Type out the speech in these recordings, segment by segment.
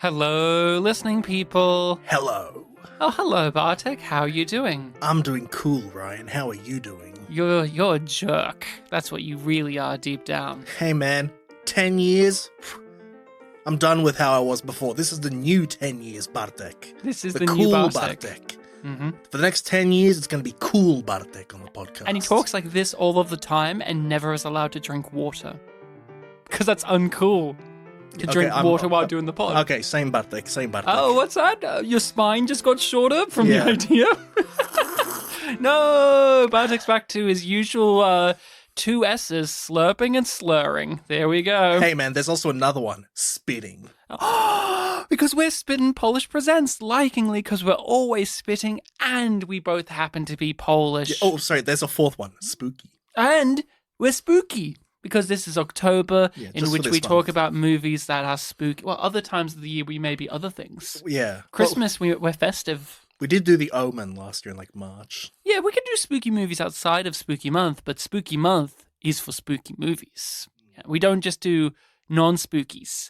Hello, listening people. Hello. Oh, hello, Bartek. How are you doing? I'm doing cool, Ryan. How are you doing? You're a jerk. That's what you really are deep down. Hey, man. 10 years? I'm done with how I was before. This is the new 10 years, Bartek. This is the the cool new Bartek. Mm-hmm. For the next 10 years, it's going to be cool Bartek on the podcast. And he talks like this all of the time and never is allowed to drink water. Because that's uncool. To drink water while doing the pod. Okay, same Bartek. Oh, what's that? Your spine just got shorter from the idea? No, Bartek's back to his usual two S's, slurping and slurring. There we go. Hey, man, there's also another one, spitting. Because we're Spittin' Polish Presents, likingly, because we're always spitting, and we both happen to be Polish. Oh, sorry, there's a fourth one, spooky. And we're spooky. Because this is October, in which we talk month. About movies that are spooky. Well, other times of the year, we may be other things. Yeah. Christmas, we're festive. We did do The Omen last year in, March. Yeah, we could do spooky movies outside of Spooky Month, but Spooky Month is for spooky movies. Yeah, we don't just do non-spookies.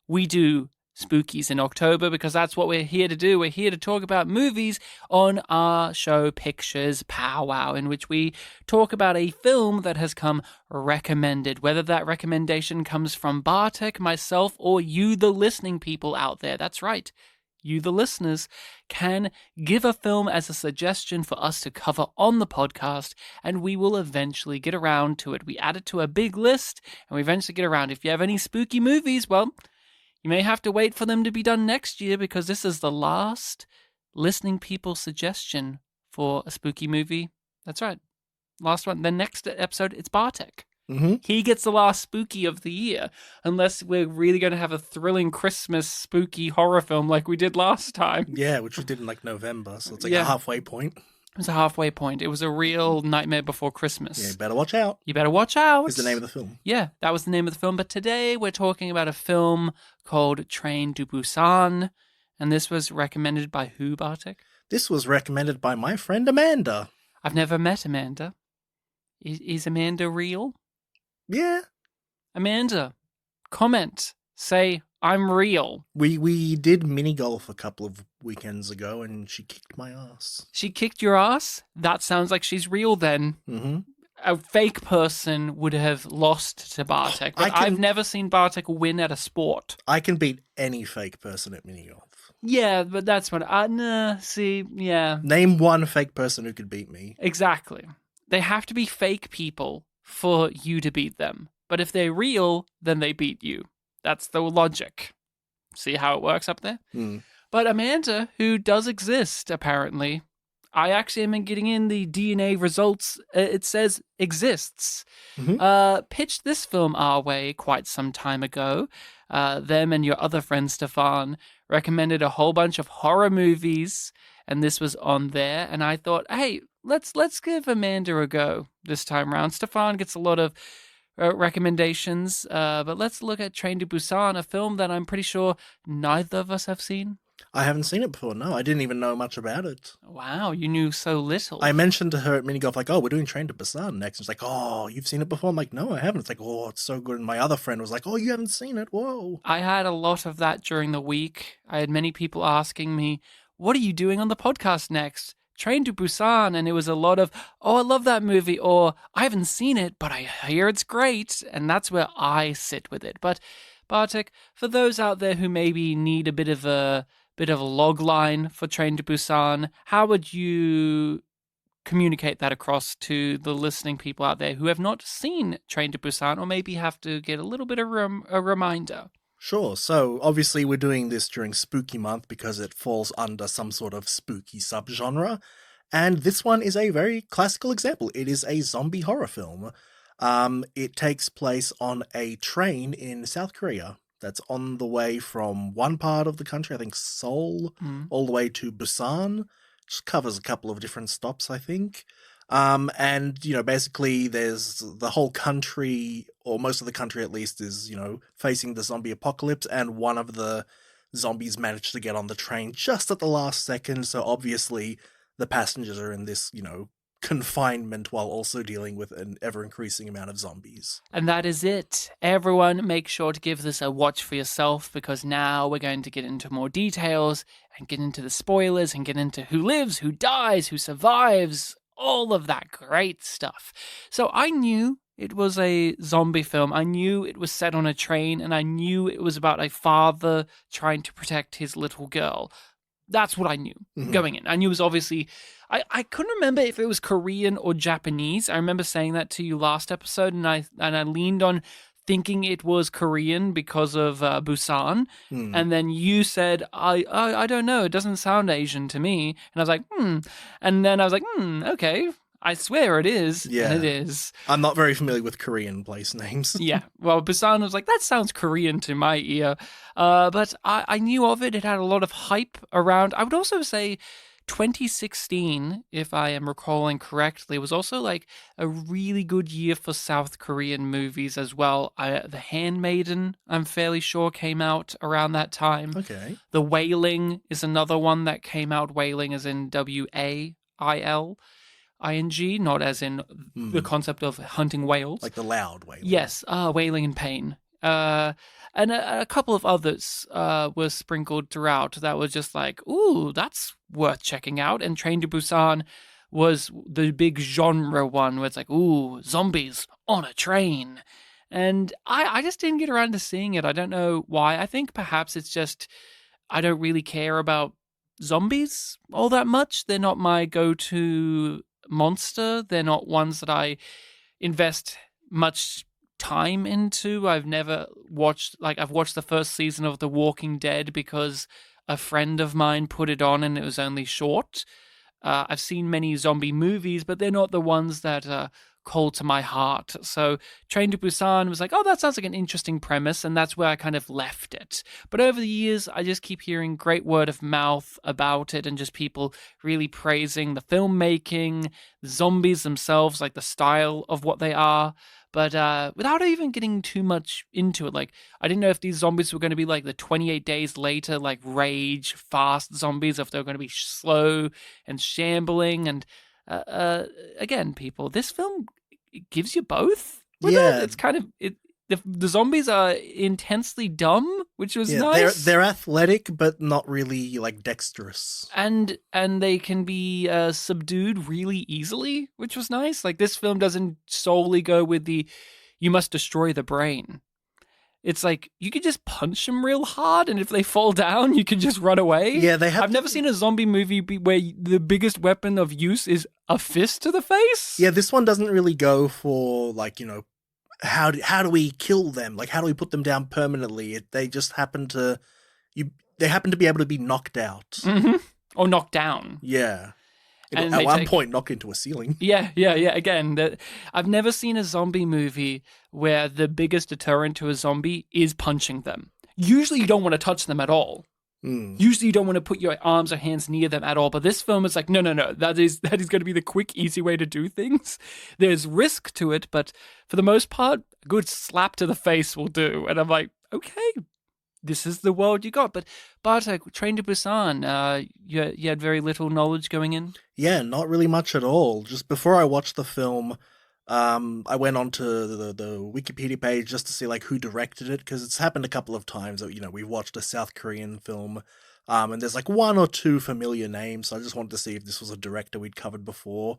We do spookies in October because that's what we're here to do. We're here to talk about movies on our show Pictures Powwow, in which we talk about a film that has come recommended, whether that recommendation comes from Bartek, myself, or you, the listening people out there. That's right. You, the listeners, can give a film as a suggestion for us to cover on the podcast, and we will eventually get around to it. We add it to a big list, and we eventually get around. If you have any spooky movies, well, you may have to wait for them to be done next year because this is the last listening people suggestion for a spooky movie. That's right. Last one. The next episode, it's Bartek. Mm-hmm. He gets the last spooky of the year, unless we're really going to have a thrilling Christmas spooky horror film like we did last time. Yeah, which we did in November, so it's a halfway point. It was a halfway point. It was a real Nightmare Before Christmas. Yeah, you better watch out. You better watch out. Is the name of the film. Yeah, that was the name of the film. But today we're talking about a film called Train to Busan. And this was recommended by who, Bartek? This was recommended by my friend Amanda. I've never met Amanda. Is Amanda real? Yeah. Amanda, comment. Say, I'm real. We did mini golf a couple of weekends ago, and she kicked my ass. She kicked your ass? That sounds like she's real then. Mm-hmm. A fake person would have lost to Bartek, but I've never seen Bartek win at a sport. I can beat any fake person at mini golf. Yeah, but that's what yeah. Name one fake person who could beat me. Exactly. They have to be fake people for you to beat them. But if they're real, then they beat you. That's the logic. See how it works up there? Mm. But Amanda, who does exist, apparently, I actually am getting in the DNA results. It says exists. Mm-hmm. Pitched this film our way quite some time ago. Them and your other friend, Stefan, recommended a whole bunch of horror movies, and this was on there. And I thought, hey, let's give Amanda a go this time round. Stefan gets a lot of recommendations, but let's look at Train to Busan, a film that I'm pretty sure neither of us have seen. I haven't seen it before, no. I didn't even know much about it. Wow, you knew so little. I mentioned to her at mini golf, we're doing Train to Busan next. And she's like, oh, you've seen it before? I'm like, no, I haven't. It's like, oh, it's so good. And my other friend was like, oh, you haven't seen it? Whoa. I had a lot of that during the week. I had many people asking me, what are you doing on the podcast next? Train to Busan, and it was a lot of, oh, I love that movie, or I haven't seen it, but I hear it's great, and that's where I sit with it. But Bartek, for those out there who maybe need a bit of a log line for Train to Busan, how would you communicate that across to the listening people out there who have not seen Train to Busan, or maybe have to get a little bit of a reminder? Sure. So obviously we're doing this during Spooky Month because it falls under some sort of spooky subgenre. And this one is a very classical example. It is a zombie horror film. It takes place on a train in South Korea that's on the way from one part of the country, I think Seoul, all the way to Busan. Just covers a couple of different stops, I think. And, basically there's the whole country, or most of the country at least, is, facing the zombie apocalypse, and one of the zombies managed to get on the train just at the last second, so obviously the passengers are in this, confinement while also dealing with an ever-increasing amount of zombies. And that is it. Everyone, make sure to give this a watch for yourself, because now we're going to get into more details and get into the spoilers and get into who lives, who dies, who survives, all of that great stuff. So I knew it was a zombie film. I knew it was set on a train, and I knew it was about a father trying to protect his little girl. That's what I knew going in. I knew it was obviously... I couldn't remember if it was Korean or Japanese. I remember saying that to you last episode, and I leaned on thinking it was Korean because of Busan. And then you said, I don't know, it doesn't sound Asian to me. And I was like, And then I was like, okay, I swear it is. Yeah. And it is. I'm not very familiar with Korean place names. Yeah. Well, Busan was like, that sounds Korean to my ear. But I knew of it. It had a lot of hype around. I would also say 2016, if I am recalling correctly, was also like a really good year for South Korean movies as well. The Handmaiden, I'm fairly sure, came out around that time. Okay. The Wailing is another one that came out. Wailing as in Wailing, not as in the concept of hunting whales. Like the loud wailing. Yes, wailing in pain. And a couple of others were sprinkled throughout that was just like, ooh, that's worth checking out. And Train to Busan was the big genre one where it's like, ooh, zombies on a train. And I just didn't get around to seeing it. I don't know why. I think perhaps it's just I don't really care about zombies all that much. They're not my go-to monster. They're not ones that I invest much time into. I've never watched, I've watched the first season of The Walking Dead because a friend of mine put it on and it was only short. I've seen many zombie movies, but they're not the ones that call to my heart. So Train to Busan was like, oh, that sounds like an interesting premise, and that's where I kind of left it. But over the years, I just keep hearing great word of mouth about it and just people really praising the filmmaking, the zombies themselves, like the style of what they are. But without even getting too much into it, like, I didn't know if these zombies were going to be like the 28 Days Later, like rage, fast zombies, if they were going to be slow and shambling. And again, people, this film gives you both. Yeah. It's kind of... The zombies are intensely dumb, which was nice. They're athletic, but not really like dexterous. And they can be subdued really easily, which was nice. Like, this film doesn't solely go with the you must destroy the brain. It's like you could just punch them real hard, and if they fall down, you can just run away. Yeah, I've never seen a zombie movie where the biggest weapon of use is a fist to the face. Yeah, this one doesn't really go for like, how do we kill them? Like, how do we put them down permanently? They just happen to be able to be knocked out. Mm-hmm. Or knocked down. Yeah. And at one point, knocked into a ceiling. Yeah. Again, I've never seen a zombie movie where the biggest deterrent to a zombie is punching them. Usually you don't want to touch them at all. Usually you don't want to put your arms or hands near them at all, but this film is like, no, that is going to be the quick, easy way to do things. There's risk to it, but for the most part, a good slap to the face will do. And I'm like, okay, this is the world you got. But Bartek, Train to Busan, you had very little knowledge going in? Yeah, not really much at all. Just before I watched the film, I went onto the Wikipedia page just to see like who directed it, because it's happened a couple of times that we've watched a South Korean film, and there's like one or two familiar names. So I just wanted to see if this was a director we'd covered before.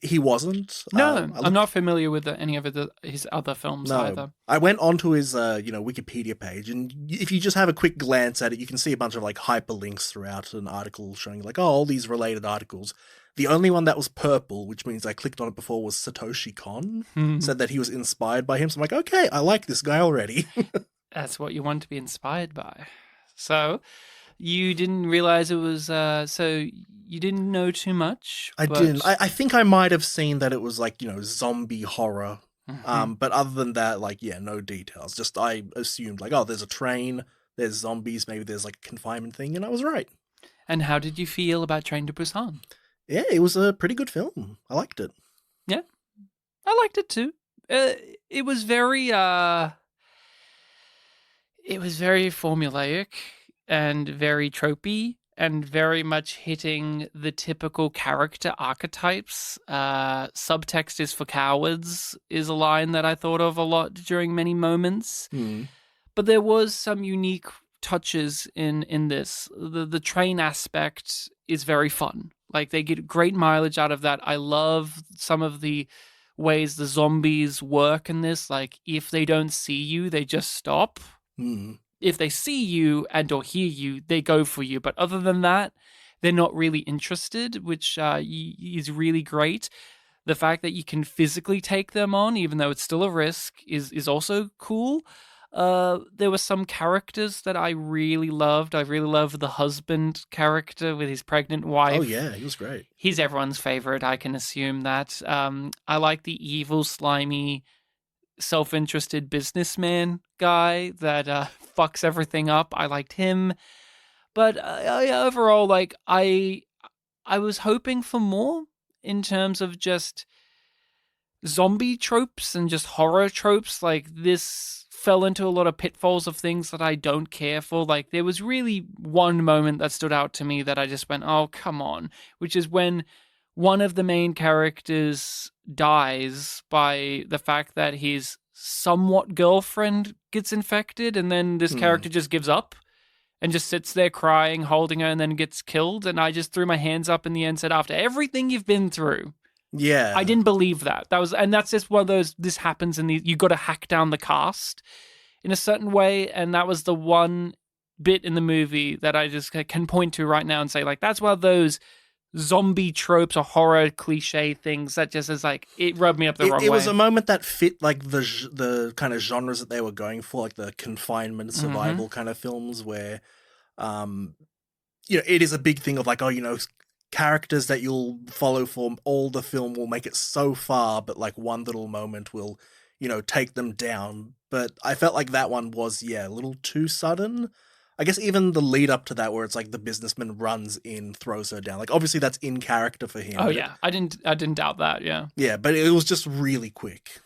He wasn't. No, I'm not familiar with any of his other films either. I went onto his Wikipedia page, and if you just have a quick glance at it, you can see a bunch of like hyperlinks throughout an article showing like, oh, all these related articles. The only one that was purple, which means I clicked on it before, was Satoshi Kon. Said that he was inspired by him. So I'm like, okay, I like this guy already. That's what you want to be inspired by. So you didn't realize it was, so you didn't know too much? I didn't. I think I might have seen that it was like, zombie horror. But other than that, like, yeah, no details. Just I assumed like, oh, there's a train, there's zombies, maybe there's like a confinement thing, and I was right. And how did you feel about Train to Busan? Yeah, it was a pretty good film. I liked it. Yeah, I liked it too. It was very formulaic and very tropey, and very much hitting the typical character archetypes. Subtext is for cowards is a line that I thought of a lot during many moments. But there was some unique touches in this. The train aspect is very fun. Like, they get great mileage out of that. I love some of the ways the zombies work in this. Like, if they don't see you, they just stop. If they see you and or hear you, they go for you. But other than that, they're not really interested, which is really great. The fact that you can physically take them on, even though it's still a risk, is also cool. There were some characters that I really loved. I really loved the husband character with his pregnant wife. Oh, yeah, he was great. He's everyone's favorite, I can assume that. I like the evil, slimy, self-interested businessman guy that fucks everything up. I liked him. But overall, like, I was hoping for more in terms of just zombie tropes and just horror tropes. Like, this fell into a lot of pitfalls of things that I don't care for. Like, there was really one moment that stood out to me that I just went, oh, come on, which is when one of the main characters dies by the fact that his somewhat girlfriend gets infected, and then this character just gives up and just sits there crying, holding her, and then gets killed. And I just threw my hands up in the end and said, after everything you've been through, yeah, I didn't believe that. And that's just one of those, this happens in you got to hack down the cast in a certain way. And that was the one bit in the movie that I just can point to right now and say, like, that's one of those zombie tropes or horror cliche things that just is like, it rubbed me up the wrong way. It was a moment that fit like the kind of genres that they were going for, like the confinement survival kind of films where, it is a big thing of like, characters that you'll follow for all the film will make it so far, but like one little moment will, take them down. But I felt like that one was, a little too sudden. I guess even the lead up to that, where it's like the businessman runs in, throws her down. Like, obviously that's in character for him. Oh yeah, I didn't doubt that. Yeah. Yeah, but it was just really quick.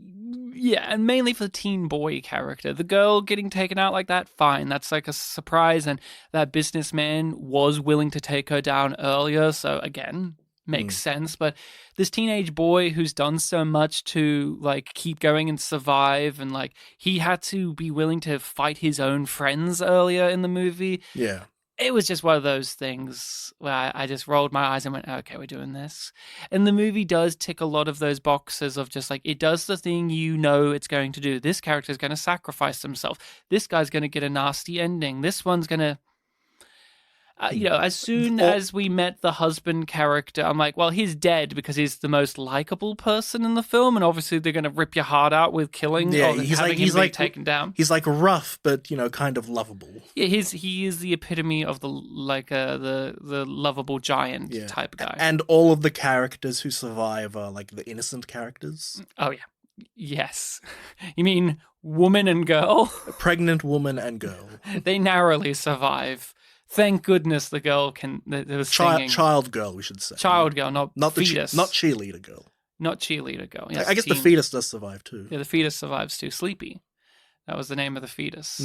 Yeah, and mainly for the teen boy character. The girl getting taken out like that, fine. That's like a surprise, and that businessman was willing to take her down earlier, so again, makes sense. But this teenage boy who's done so much to like keep going and survive, and like he had to be willing to fight his own friends earlier in the movie. Yeah. It was just one of those things where I just rolled my eyes and went, okay, we're doing this. And the movie does tick a lot of those boxes of just like, it does the thing it's going to do. This character is going to sacrifice himself. This guy's going to get a nasty ending. This one's going to... as soon as we met the husband character, I'm like, well, he's dead because he's the most likable person in the film, and obviously they're going to rip your heart out with killing. Yeah, or he's like taken down. He's like rough, but kind of lovable. Yeah, he is the epitome of the lovable giant type guy. And all of the characters who survive are like the innocent characters. Oh yeah, yes. You mean woman and girl? A pregnant woman and girl. They narrowly survive. Thank goodness the girl there was singing. Child girl, we should say. Child girl, not fetus. Not cheerleader girl. Not cheerleader girl. Yes, I guess the fetus does survive too. Yeah, the fetus survives too. Sleepy. That was the name of the fetus.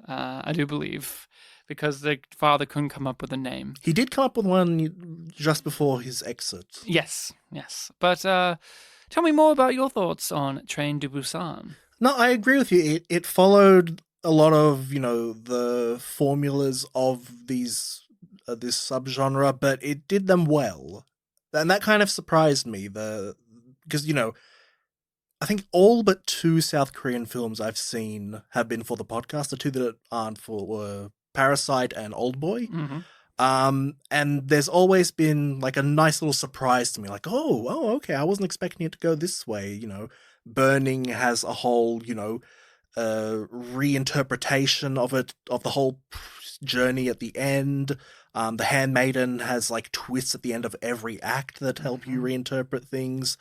I do believe. Because the father couldn't come up with a name. He did come up with one just before his exit. Yes. But tell me more about your thoughts on Train to Busan. No, I agree with you. It followed a lot of, the formulas of this subgenre, but it did them well. And that kind of surprised me, because, I think all but 2 South Korean films I've seen have been for the podcast. The 2 that aren't for were Parasite and Oldboy. And there's always been like a nice little surprise to me, like, oh, okay, I wasn't expecting it to go this way. Burning has a whole, reinterpretation of the whole journey at the end. The Handmaiden has like twists at the end of every act that help you reinterpret things.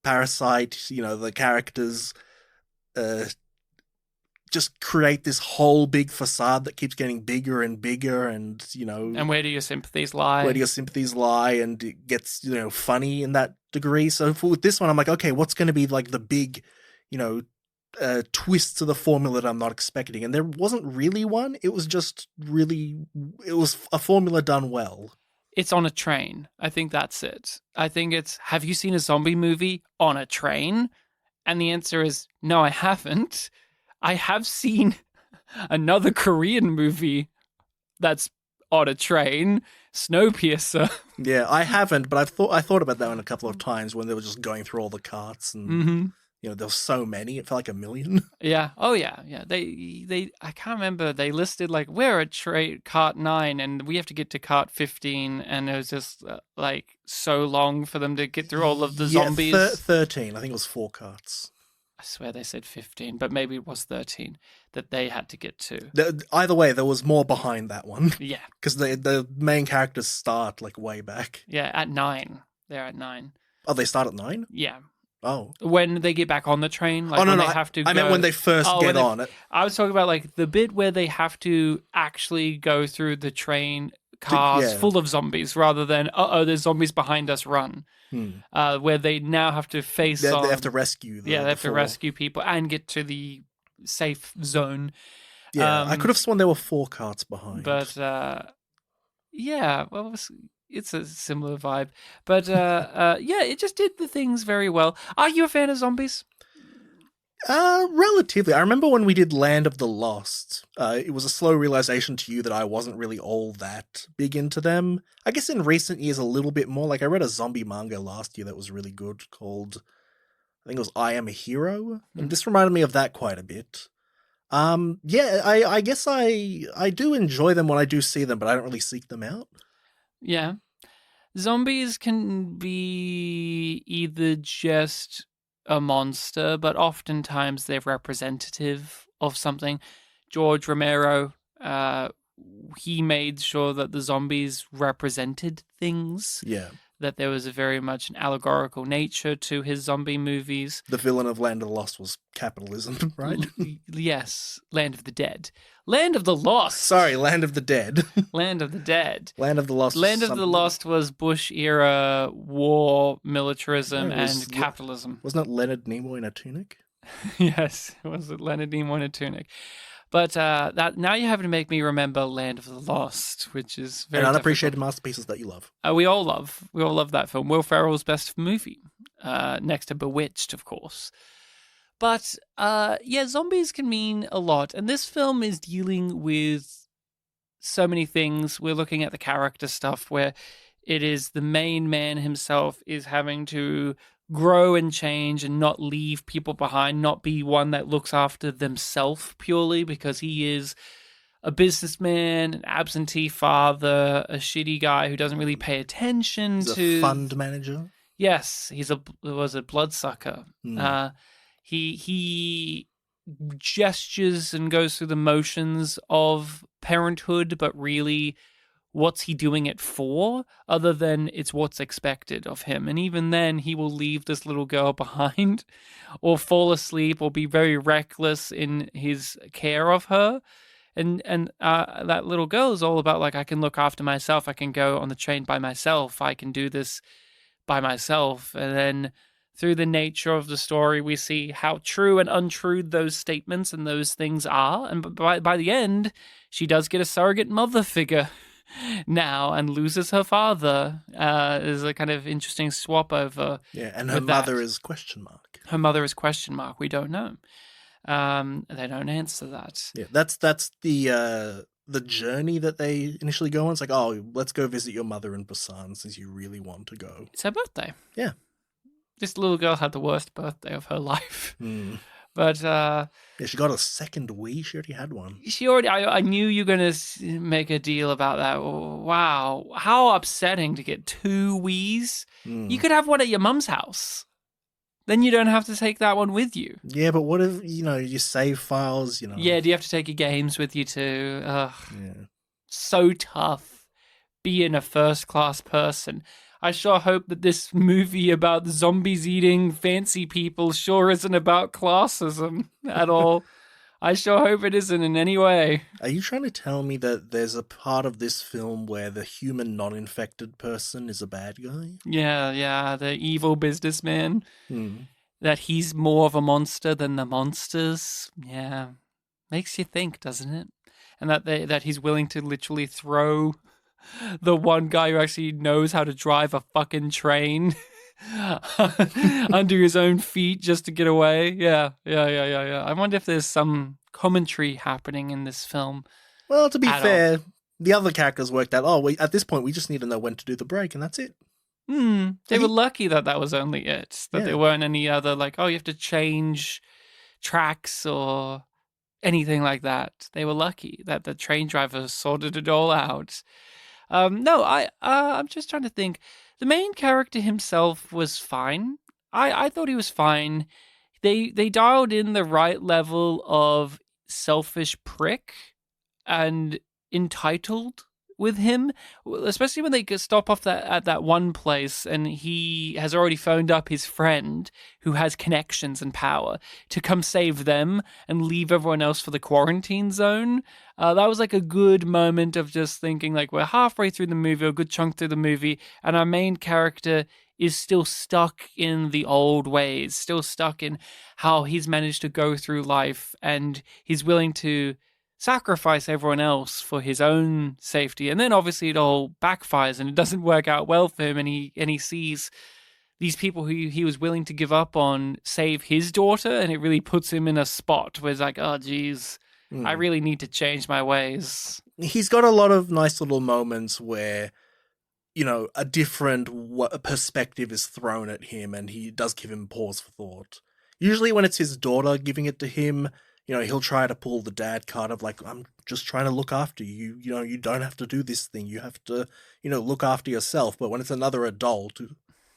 Parasite, the characters just create this whole big facade that keeps getting bigger and bigger, and And where do your sympathies lie? And it gets funny in that degree. So with this one, I'm like, okay, what's going to be like the big, twist to the formula that I'm not expecting. And there wasn't really one. It was just it was a formula done well. It's on a train. I think that's it. I think it's, have you seen a zombie movie on a train? And the answer is, no, I haven't. I have seen another Korean movie that's on a train, Snowpiercer. Yeah, I haven't, but I thought about that one a couple of times when they were just going through all the carts and there were so many. It felt like 1 million. Yeah. Oh yeah. Yeah. They. I can't remember. They listed like we're at cart 9, and we have to get to cart 15, and it was just like so long for them to get through all of the zombies. 13. I think it was 4 carts. I swear they said 15, but maybe it was 13 that they had to get to. Either way, there was more behind that one. Yeah. Because the main characters start like way back. Yeah, at 9. They're at 9. Oh, they start at 9? Yeah. Oh. When they get back on the train, like no, when no, they have to I meant when they first get on it. I was talking about like the bit where they have to actually go through the train cars full of zombies rather than, there's zombies behind us, run. Where they now have to face They have to rescue they have to rescue people and get to the safe zone. Yeah, I could have sworn there were 4 carts behind. But, yeah, well, it's a similar vibe. But, yeah, it just did the things very well. Are you a fan of zombies? Relatively. I remember when we did Land of the Lost, it was a slow realization to you that I wasn't really all that big into them. I guess in recent years a little bit more. Like I read a zombie manga last year that was really good called, I think it was I Am a Hero. And this reminded me of that quite a bit. Yeah, I guess I do enjoy them when I do see them, but I don't really seek them out. Yeah. Zombies can be either just a monster, but oftentimes they're representative of something. George Romero, he made sure that the zombies represented things. Yeah. That there was very much an allegorical nature to his zombie movies. The villain of Land of the Lost was capitalism, right? Yes, Land of the Dead. Land of the Lost! Sorry, Land of the Dead. Land of the Dead. Land of the Lost. Land of the Lost was Bush-era war, militarism, and capitalism. Wasn't it Leonard Nimoy in a tunic? Yes, it was Leonard Nimoy in a tunic. But that now you have to make me remember Land of the Lost, which is very unappreciated difficult. Masterpieces that you love. We all love that film. Will Ferrell's best movie, next to Bewitched, of course. But yeah, zombies can mean a lot, and this film is dealing with so many things. We're looking at the character stuff where it is the main man himself is having to grow and change and not leave people behind, not be one that looks after themselves purely because he is a businessman, an absentee father, a shitty guy who doesn't really pay attention He's to a fund manager. Yes, was a bloodsucker. He gestures and goes through the motions of parenthood, but really, what's he doing it for other than it's what's expected of him? And even then he will leave this little girl behind or fall asleep or be very reckless in his care of her. And that little girl is all about like, I can look after myself. I can go on the train by myself. I can do this by myself. And then through the nature of the story, we see how true and untrue those statements and those things are. And by the end, she does get a surrogate mother figure now and loses her father. Is a kind of interesting swap over. Yeah, and her mother is question mark. Her mother is question mark. We don't know. They don't answer that. Yeah, that's the journey that they initially go on. It's like, oh, let's go visit your mother in Busan since you really want to go. It's her birthday. Yeah. This little girl had the worst birthday of her life. But yeah, she got a second Wii. She already had one. I knew you were going to make a deal about that. Wow. How upsetting to get 2 Wiis. You could have one at your mum's house. Then you don't have to take that one with you. Yeah, but what if, your save files, Yeah, do you have to take your games with you too? Ugh. Yeah. So tough being a first-class person. I sure hope that this movie about zombies eating fancy people sure isn't about classism at all. I sure hope it isn't in any way. Are you trying to tell me that there's a part of this film where the human non-infected person is a bad guy? Yeah, the evil businessman. that he's more of a monster than the monsters. Yeah, makes you think, doesn't it? And that he's willing to literally throw the one guy who actually knows how to drive a fucking train under his own feet just to get away. Yeah. I wonder if there's some commentary happening in this film. Well, to be fair, the other characters worked out, at this point, we just need to know when to do the break, and that's it. They were lucky that was only it. That there weren't any other, like, you have to change tracks or anything like that. They were lucky that the train driver sorted it all out. I'm just trying to think. The main character himself was fine. I thought he was fine. They dialed in the right level of selfish prick and entitled with him, especially when they stop off at that one place and he has already phoned up his friend who has connections and power to come save them and leave everyone else for the quarantine zone. That was like a good moment of just thinking, like, we're halfway through the movie, a good chunk through the movie, and our main character is still stuck in the old ways, still stuck in how he's managed to go through life, and he's willing to sacrifice everyone else for his own safety. And then obviously it all backfires and it doesn't work out well for him, and he sees these people who he was willing to give up on save his daughter, and it really puts him in a spot where it's like, oh geez, I really need to change my ways. He's got a lot of nice little moments where, a different perspective is thrown at him, and he does give him pause for thought. Usually when it's his daughter giving it to him, he'll try to pull the dad card of like, I'm just trying to look after you. You don't have to do this thing. You have to, look after yourself. But when it's another adult,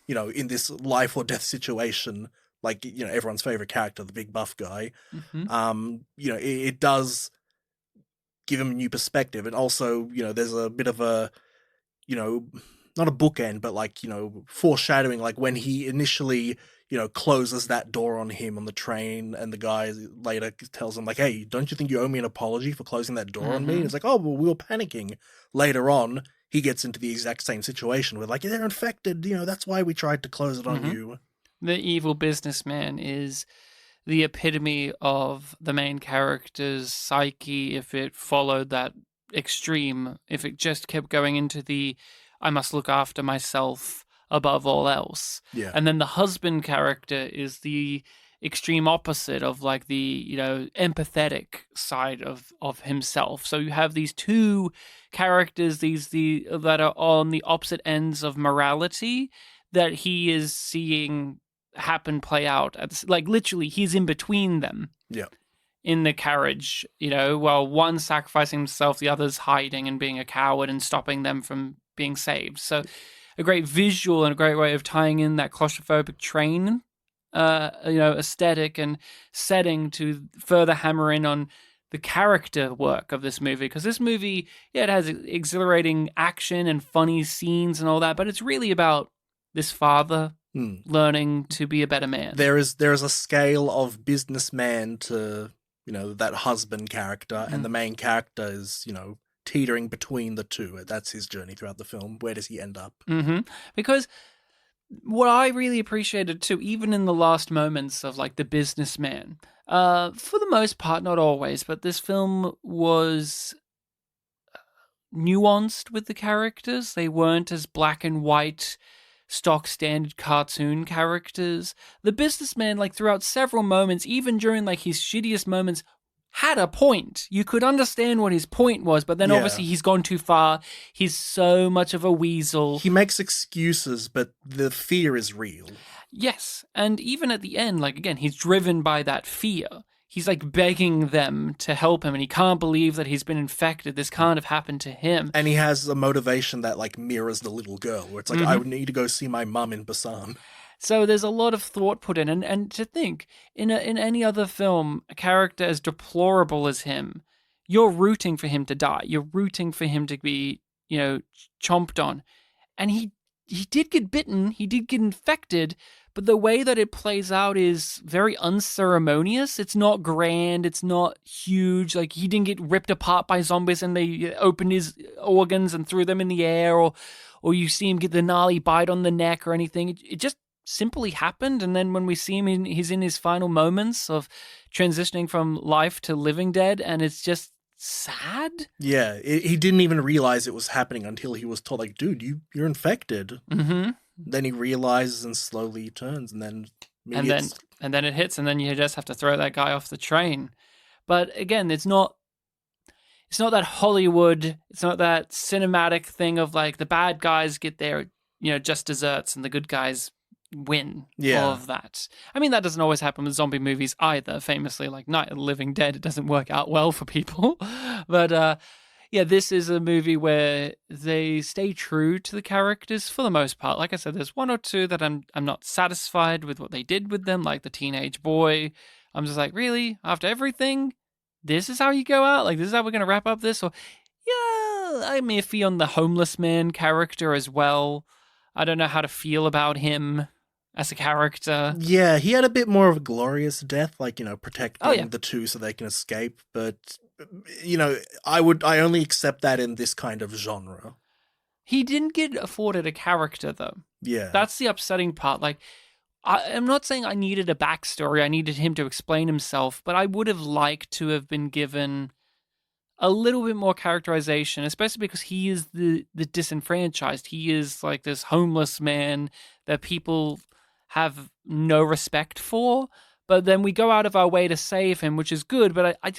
in this life or death situation, like, everyone's favorite character, the big buff guy, it does give him a new perspective. And also, there's a bit of a, not a bookend, but like, foreshadowing, like when he initially, closes that door on him on the train, and the guy later tells him like, hey, don't you think you owe me an apology for closing that door on me? And it's like, oh, well, we were panicking. Later on, he gets into the exact same situation with like, they're infected, that's why we tried to close it on you. The evil businessman is the epitome of the main character's psyche if it followed that extreme, if it just kept going into the I must look after myself above all else. Yeah. And then the husband character is the extreme opposite of like the, empathetic side of himself. So you have these two characters, that are on the opposite ends of morality that he is seeing play out. Like literally he's in between them. Yeah. In the carriage, while one sacrificing himself, the other's hiding and being a coward and stopping them from being saved. So a great visual and a great way of tying in that claustrophobic train, aesthetic and setting to further hammer in on the character work of this movie. Because this movie, it has exhilarating action and funny scenes and all that, but it's really about this father learning to be a better man. There is a scale of businessman to, that husband character, and the main character is, teetering between the two. That's his journey throughout the film. Where does he end up? Because what I really appreciated too, even in the last moments of like the businessman, for the most part, not always, but this film was nuanced with the characters. They weren't as black and white, stock standard cartoon characters. The businessman, like throughout several moments, even during like his shittiest moments, had a point. You could understand what his point was, but then obviously he's gone too far. He's so much of a weasel. He makes excuses, but the fear is real. Yes, and even at the end, like again, he's driven by that fear. He's like begging them to help him, and he can't believe that he's been infected. This can't have happened to him. And he has a motivation that like mirrors the little girl, where it's like, I would need to go see my mum in Busan. So there's a lot of thought put in, and to think, in any other film, a character as deplorable as him, you're rooting for him to die. You're rooting for him to be, chomped on. And he did get bitten, he did get infected, but the way that it plays out is very unceremonious. It's not grand, it's not huge. Like, he didn't get ripped apart by zombies and they opened his organs and threw them in the air, or you see him get the gnarly bite on the neck or anything. It just simply happened. And then when we see him, he's in his final moments of transitioning from life to living dead, and it's just sad. Yeah, he didn't even realize it was happening until he was told, like, dude, you're infected. Mm-hmm. Then he realizes and slowly turns, and then and then it hits, and then you just have to throw that guy off the train. But again, it's not that Hollywood, it's not that cinematic thing of like the bad guys get their, just desserts and the good guys win. Yeah. All of that. I mean, that doesn't always happen with zombie movies either. Famously, like Night of the Living Dead, it doesn't work out well for people. But this is a movie where they stay true to the characters for the most part. Like I said, there's one or two that I'm not satisfied with what they did with them, like the teenage boy. I'm just like, really? After everything? This is how you go out? Like, this is how we're going to wrap up this? Or, yeah, I'm iffy on the homeless man character as well. I don't know how to feel about him as a character. Yeah, he had a bit more of a glorious death, like, protecting the two so they can escape. But, I only accept that in this kind of genre. He didn't get afforded a character, though. Yeah. That's the upsetting part. Like, I'm not saying I needed a backstory. I needed him to explain himself, but I would have liked to have been given a little bit more characterization, especially because he is the disenfranchised. He is like this homeless man that people have no respect for, but then we go out of our way to save him, which is good, but I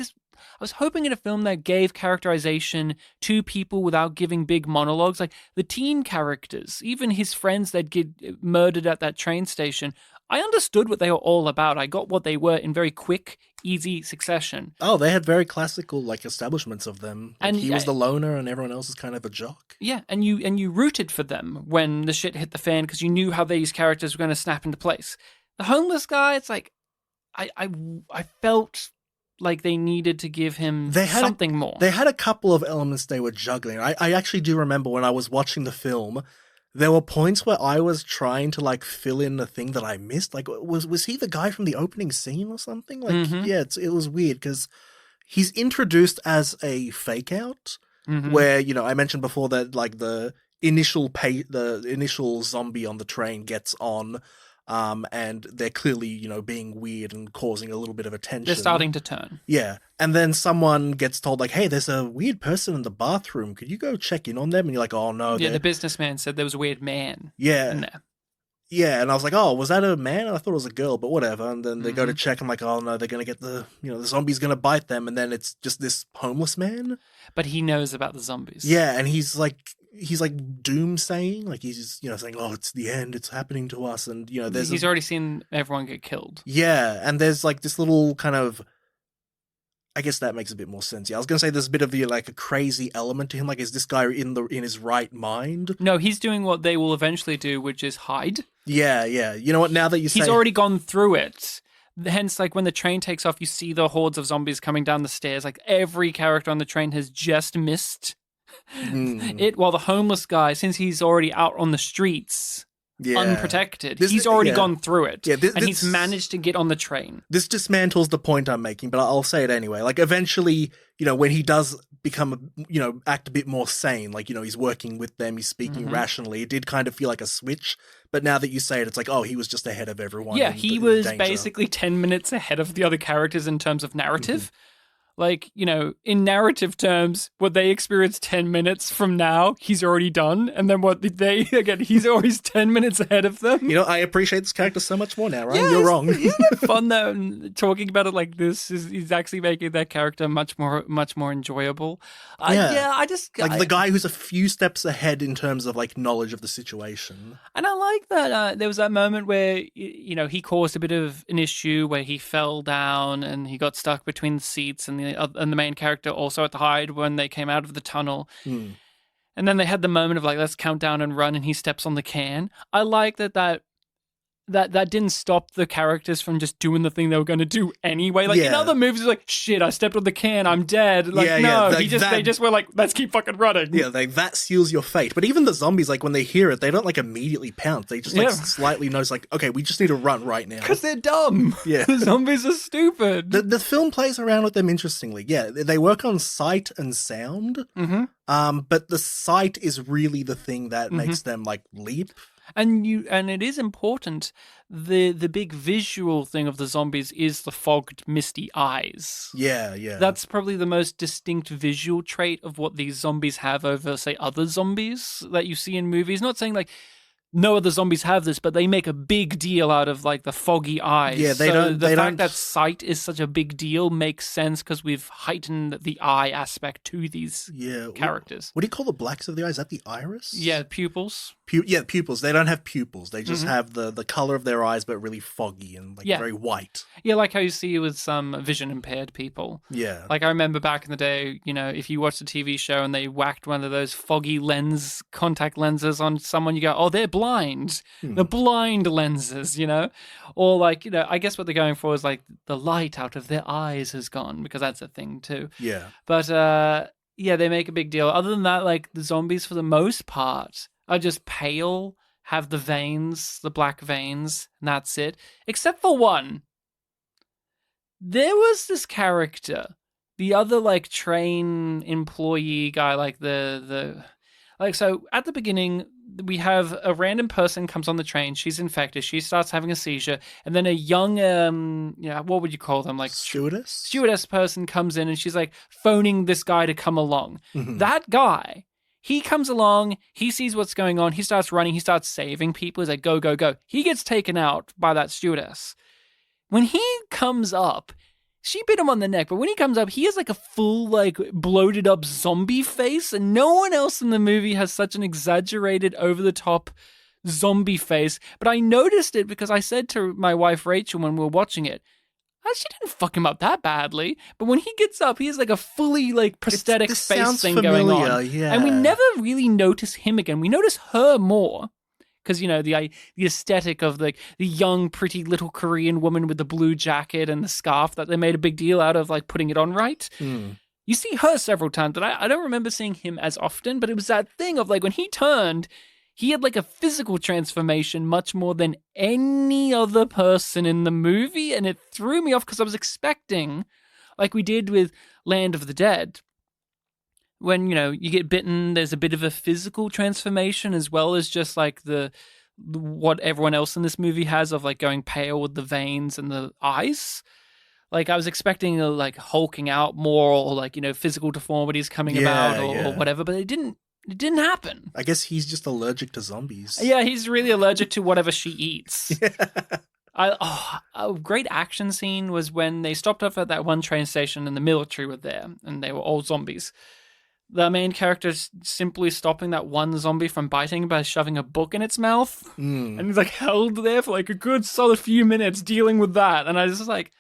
was hoping in a film that gave characterization to people without giving big monologues. Like the teen characters, even his friends that get murdered at that train station, I understood what they were all about. I got what they were in very quick, easy succession. Oh, they had very classical establishments of them. Like, and he was the loner and everyone else is kind of a jock. Yeah, and you rooted for them when the shit hit the fan because you knew how these characters were going to snap into place. The homeless guy, it's like I felt like they needed to give him something more. They had a couple of elements they were juggling. I actually do remember when I was watching the film, there were points where I was trying to fill in the thing that I missed. Like, was he the guy from the opening scene or something? Like, yeah, it was weird because he's introduced as a fake out where, I mentioned before that the initial zombie on the train gets on. And they're clearly, being weird and causing a little bit of attention. They're starting to turn. Yeah. And then someone gets told, hey, there's a weird person in the bathroom. Could you go check in on them? And you're like, oh, no. Yeah, the businessman said there was a weird man in there. Yeah, and I was like, oh, was that a man? I thought it was a girl, but whatever. And then they go to check. I'm like, oh, no, they're going to get the zombie's going to bite them. And then it's just this homeless man. But he knows about the zombies. Yeah, and he's doomsaying, he's saying, oh, it's the end, it's happening to us, and he's already seen everyone get killed. Yeah, and there's this little kind of, I guess that makes a bit more sense. Yeah, I was gonna say there's a bit of a crazy element to him. Is this guy in his right mind? No, he's doing what they will eventually do, which is hide. Yeah. You know what? Now that you say, he's already gone through it. Hence, when the train takes off, you see the hordes of zombies coming down the stairs. Every character on the train has just missed it, while the homeless guy, since he's already out on the streets, unprotected, he's already gone through it. Yeah, and he's managed to get on the train. This dismantles the point I'm making, but I'll say it anyway. Eventually, when he does become, act a bit more sane, he's working with them, he's speaking rationally, it did kind of feel like a switch. But now that you say it, it's oh, he was just ahead of everyone. Yeah, he was basically 10 minutes ahead of the other characters in terms of narrative. In narrative terms, what they experience 10 minutes from now, he's already done. And then he's always 10 minutes ahead of them. I appreciate this character so much more now, right? Yeah, you're wrong. Isn't it fun that talking about it like this is actually making that character much more enjoyable? The guy who's a few steps ahead in terms of knowledge of the situation. And I like that there was that moment where, he caused a bit of an issue where he fell down and he got stuck between the seats and the main character also had to hide when they came out of the tunnel. And then they had the moment of let's count down and run, and he steps on the can. I like that didn't stop the characters from just doing the thing they were going to do anyway. In other movies, shit, I stepped on the can, I'm dead. They just were let's keep fucking running. Yeah, that seals your fate. But even the zombies, when they hear it, they don't immediately pounce. They just slightly notice okay, we just need to run right now. Because they're dumb. Yeah. The zombies are stupid. The film plays around with them interestingly. Yeah, they work on sight and sound. But the sight is really the thing that makes them leap. And it is important. The big visual thing of the zombies is the fogged, misty eyes. Yeah, yeah. That's probably the most distinct visual trait of what these zombies have over, say, other zombies that you see in movies. Not saying like no other zombies have this, but they make a big deal out of like the foggy eyes. Yeah, The fact that sight is such a big deal makes sense because we've heightened the eye aspect to these characters. What do you call the blacks of the eyes? Is that the iris? Yeah, pupils. Pupils. They don't have pupils. They just have the color of their eyes, but really foggy and like very white. Yeah, like how you see with some vision impaired people. Yeah. Like I remember back in the day, you know, if you watched a TV show and they whacked one of those foggy contact lenses on someone, you go, oh, they're blind. The blind lenses, you know? Or like, you know, I guess what they're going for is like the light out of their eyes has gone, because that's a thing too. Yeah. But yeah, they make a big deal. Other than that, like the zombies for the most part are just pale, have the veins, the black veins, and that's it. Except for one. There was this character, the other like train employee guy, like so at the beginning we have a random person comes on the train, she's infected, she starts having a seizure, and then a young what would you call them, like stewardess person comes in and she's like phoning this guy to come along. That guy, he comes along, he sees what's going on, he starts running, he starts saving people, he's like go go go, he gets taken out by that stewardess. When he comes up, she bit him on the neck, but when he comes up, he has like a full, like, bloated up zombie face, and no one else in the movie has such an exaggerated, over-the-top zombie face. But I noticed it because I said to my wife, Rachel, when we were watching it, she didn't fuck him up that badly. But when he gets up, he has like a fully, like, prosthetic face thing going on. Yeah. And we never really notice him again. We notice her more. Because, you know, the aesthetic of the young, pretty little Korean woman with the blue jacket and the scarf that they made a big deal out of, like, putting it on right. You see her several times, but I don't remember seeing him as often. But it was that thing of, like, when he turned, he had, like, a physical transformation much more than any other person in the movie. And it threw me off because I was expecting, like we did with Land of the Dead, when, you know, you get bitten, there's a bit of a physical transformation as well as just like what everyone else in this movie has of like going pale with the veins and the eyes. Like I was expecting like hulking out more, or like, you know, physical deformities coming about or whatever, but it didn't happen. I guess he's just allergic to zombies. Yeah, he's really allergic to whatever she eats. A great action scene was when they stopped off at that one train station and the military were there and they were all zombies. The main character's simply stopping that one zombie from biting by shoving a book in its mouth. And he's like held there for like a good solid few minutes dealing with that. And I was just like,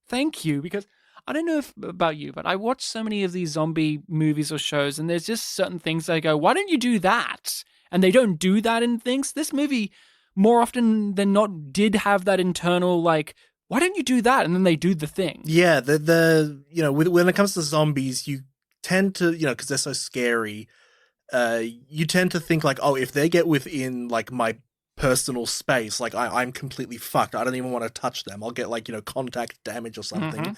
thank you. Because I don't know about you, but I watch so many of these zombie movies or shows and there's just certain things that I go, why don't you do that? And they don't do that in things. This movie, more often than not, did have that internal like, why don't you do that? And then they do the thing. Yeah, the you know, when it comes to zombies, you tend to, you know, because they're so scary, you tend to think like, oh, if they get within like my personal space, like I'm completely fucked. I don't even want to touch them. I'll get like, you know, contact damage or something.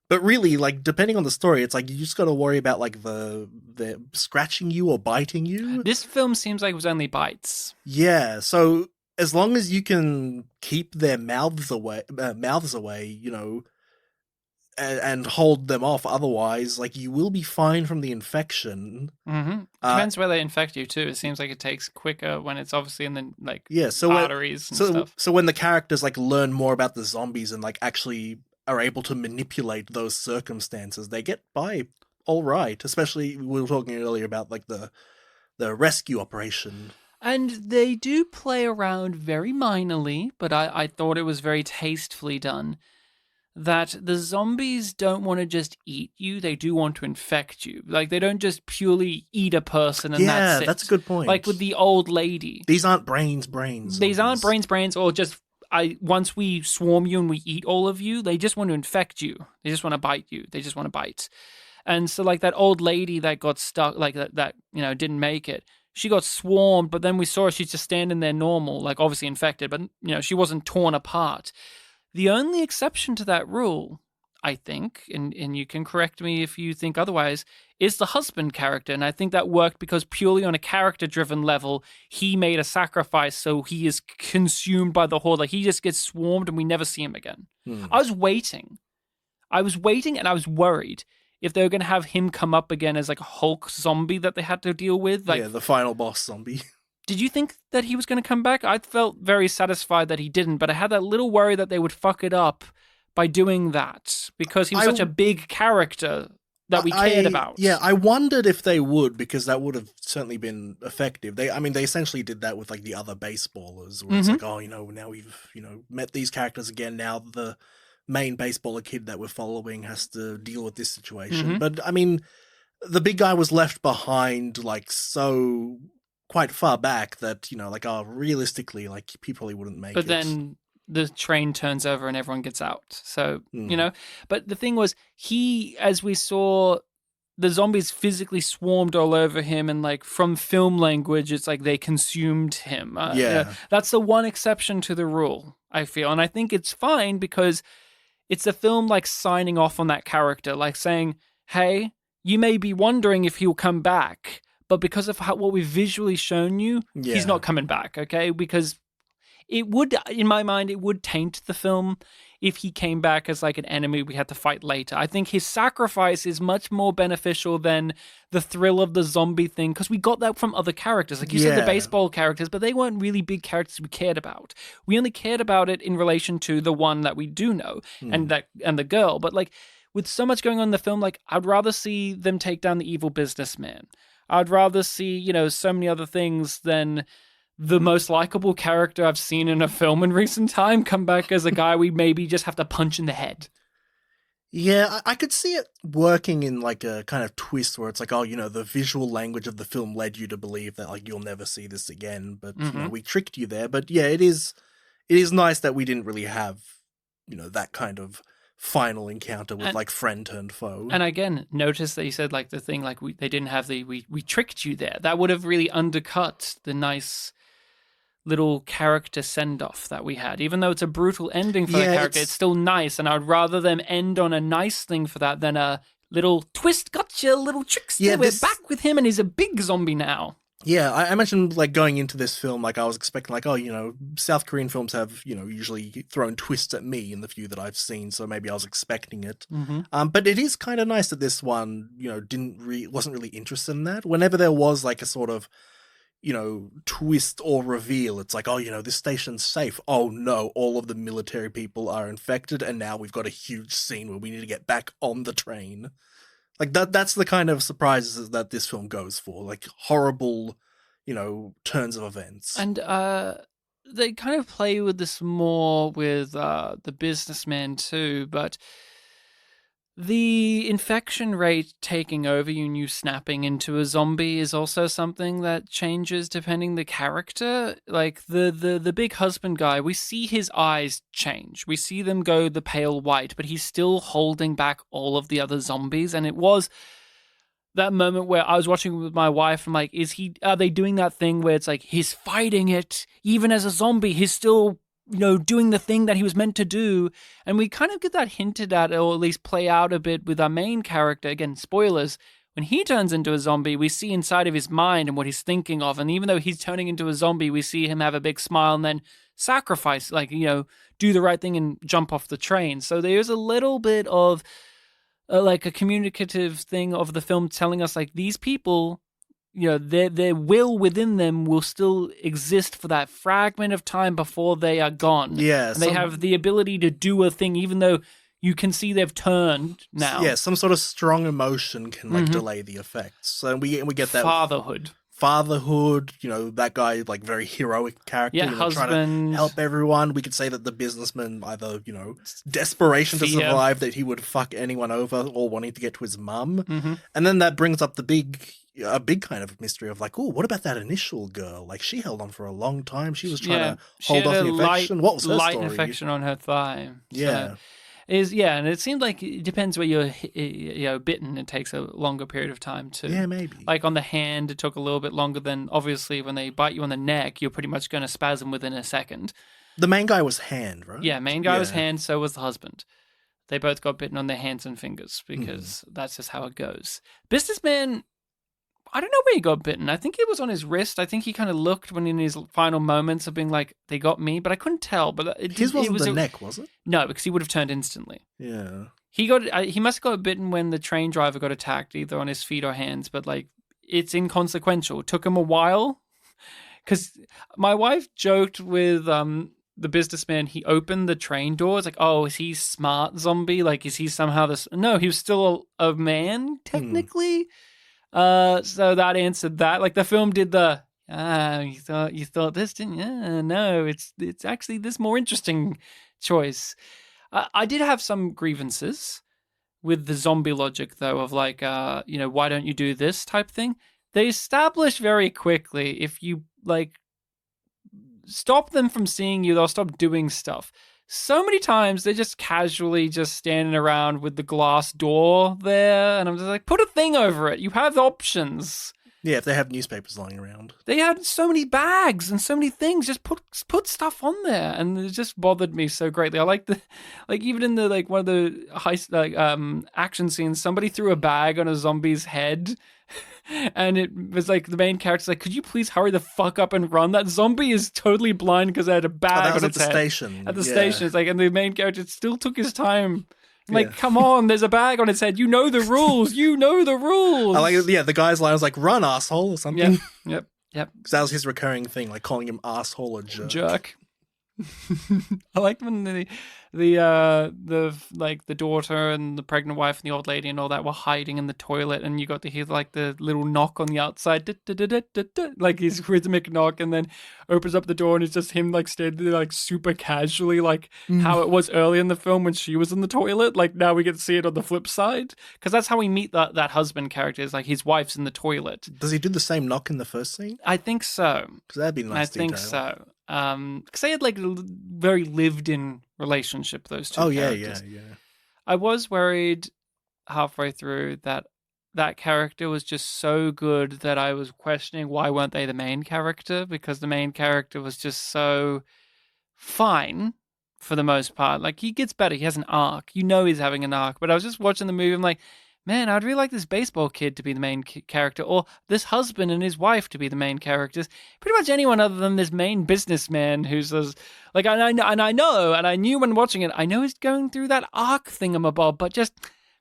But really, like, depending on the story, it's like you just got to worry about like the scratching you or biting you. This film seems like it was only bites. Yeah, so as long as you can keep their mouths away, you know, and hold them off. Otherwise, like, you will be fine from the infection. Depends where they infect you too. It seems like it takes quicker when it's obviously in the like arteries and stuff. So when the characters like learn more about the zombies and like actually are able to manipulate those circumstances, they get by all right. Especially we were talking earlier about like the rescue operation. And they do play around very minorly, but I thought it was very tastefully done. That the zombies don't want to just eat you, they do want to infect you. Like, they don't just purely eat a person and that's it. Yeah, that's a good point. Like with the old lady. These aren't brains zombies. These aren't brains, or just, once we swarm you and we eat all of you, they just want to infect you. They just want to bite you. They just want to bite. And so, like, that old lady that got stuck, like, that you know, didn't make it, she got swarmed, but then we saw her, she's just standing there normal, like, obviously infected, but, you know, she wasn't torn apart. The only exception to that rule, I think, and you can correct me if you think otherwise, is the husband character. And I think that worked because purely on a character-driven level, he made a sacrifice, so he is consumed by the horde. Like, he just gets swarmed and we never see him again. I was waiting and I was worried if they were going to have him come up again as like a Hulk zombie that they had to deal with. Like, yeah, the final boss zombie. Did you think that he was going to come back? I felt very satisfied that he didn't, but I had that little worry that they would fuck it up by doing that because he was such a big character that we cared about. Yeah, I wondered if they would, because that would have certainly been effective. They essentially did that with like the other baseballers, where it's like, oh, now we've, met these characters again. Now the main baseballer kid that we're following has to deal with this situation. But I mean, the big guy was left behind like so quite far back that, realistically, like, he probably wouldn't make it. But then the train turns over and everyone gets out. So, but the thing was, as we saw, the zombies physically swarmed all over him, and like from film language, it's like they consumed him. That's the one exception to the rule, I feel. And I think it's fine because it's a film like signing off on that character, like saying, hey, you may be wondering if he'll come back, but because of what we've visually shown you, he's not coming back, okay? Because it would, in my mind, it would taint the film if he came back as like an enemy we had to fight later. I think his sacrifice is much more beneficial than the thrill of the zombie thing, because we got that from other characters. Like you said, the baseball characters, but they weren't really big characters we cared about. We only cared about it in relation to the one that we do know and the girl. But like with so much going on in the film, like I'd rather see them take down the evil businessman. I'd rather see, so many other things than the most likable character I've seen in a film in recent time come back as a guy we maybe just have to punch in the head. Yeah, I could see it working in like a kind of twist where it's like, oh, the visual language of the film led you to believe that like you'll never see this again, but we tricked you there. But yeah, it is nice that we didn't really have, that kind of final encounter with like friend turned foe. And again, notice that you said like the thing like they didn't have we tricked you there. That would have really undercut the nice little character send-off that we had. Even though it's a brutal ending for the character, it's still nice, and I'd rather them end on a nice thing for that than a little twist, gotcha, little trickster. We're back with him and he's a big zombie now. Yeah, I mentioned like going into this film, like I was expecting like, oh, South Korean films have, usually thrown twists at me in the few that I've seen, so maybe I was expecting it. But it is kind of nice that this one, wasn't really interested in that. Whenever there was like a sort of, twist or reveal, it's like, oh, this station's safe. Oh no, all of the military people are infected, and now we've got a huge scene where we need to get back on the train. Like that's the kind of surprises that this film goes for, like horrible, turns of events. And they kind of play with this more with the businessman too, but the infection rate taking over you snapping into a zombie is also something that changes depending the character. Like the big husband guy, we see his eyes change. We see them go the pale white, but he's still holding back all of the other zombies. And it was that moment where I was watching with my wife. I'm like, are they doing that thing where it's like he's fighting it even as a zombie? He's still doing the thing that he was meant to do. And we kind of get that hinted at, or at least play out a bit with our main character. Again, spoilers. When he turns into a zombie, we see inside of his mind and what he's thinking of. And even though he's turning into a zombie, we see him have a big smile and then sacrifice, like, do the right thing and jump off the train. So there's a little bit of like a communicative thing of the film telling us like these people, their will within them will still exist for that fragment of time before they are gone. Yeah. And they have the ability to do a thing, even though you can see they've turned now. Yeah, some sort of strong emotion can like delay the effects. So we get that fatherhood, that guy, like very heroic character, husband, trying to help everyone. We could say that the businessman either, desperation to survive, that he would fuck anyone over, or wanting to get to his mum. And then that brings up a big kind of mystery of like, oh, what about that initial girl? Like she held on for a long time. She was trying to hold off the infection. What was her light story? infection on her thigh. Yeah. And it seems like it depends where you're bitten. It takes a longer period of time too. Yeah, maybe. Like on the hand, it took a little bit longer than obviously when they bite you on the neck. You're pretty much going to spasm within a second. The main guy was hand, right? Yeah, main guy was hand. So was the husband. they both got bitten on their hands and fingers because that's just how it goes. Businessman, I don't know where he got bitten. I think it was on his wrist. I think he kind of looked when in his final moments of being like, they got me, but I couldn't tell. But His wasn't the neck, was it? No, because he would have turned instantly. Yeah. He must have got bitten when the train driver got attacked, either on his feet or hands, but like it's inconsequential. It took him a while because my wife joked with the businessman. He opened the train doors like, oh, is he smart zombie? Like, is he somehow this? No, he was still a man technically. So that answered that. Like the film did the you thought this, didn't you? No, it's actually this more interesting choice. I did have some grievances with the zombie logic, though, of like, why don't you do this type thing? They establish very quickly if you like stop them from seeing you, they'll stop doing stuff. So many times they're just casually just standing around with the glass door there, and I'm just like, put a thing over it. You have options. Yeah, if they have newspapers lying around. They had so many bags and so many things. Just put stuff on there, and it just bothered me so greatly. I like even in the one of the action scenes, somebody threw a bag on a zombie's head, and it was like the main character's like, "Could you please hurry the fuck up and run?" That zombie is totally blind because they had a bag on its head. Station. At the station, it's like, and the main character still took his time. Like, come on, there's a bag on its head. You know the rules. You know the rules. I like it. Yeah, the guy's line was like, run, asshole, or something. Yep. Because that was his recurring thing, like calling him asshole or jerk. I liked when the daughter and the pregnant wife and the old lady and all that were hiding in the toilet, and you got to hear like the little knock on the outside, like his rhythmic knock, and then opens up the door and it's just him like standing there like super casually, like how it was early in the film when she was in the toilet. Like now we get to see it on the flip side, because that's how we meet that husband character, is like his wife's in the toilet. Does he do the same knock in the first scene? I think so. Because that'd be a nice detail. I think so. Because they had like a very lived-in relationship, those two characters. Yeah. I was worried halfway through that character was just so good that I was questioning why weren't they the main character, because the main character was just so fine for the most part. Like, he gets better. He has an arc. You know he's having an arc. But I was just watching the movie. I'm like, man, I'd really like this baseball kid to be the main character, or this husband and his wife to be the main characters. Pretty much anyone other than this main businessman who's like, and I knew when watching it, I know he's going through that arc thingamabob, but just,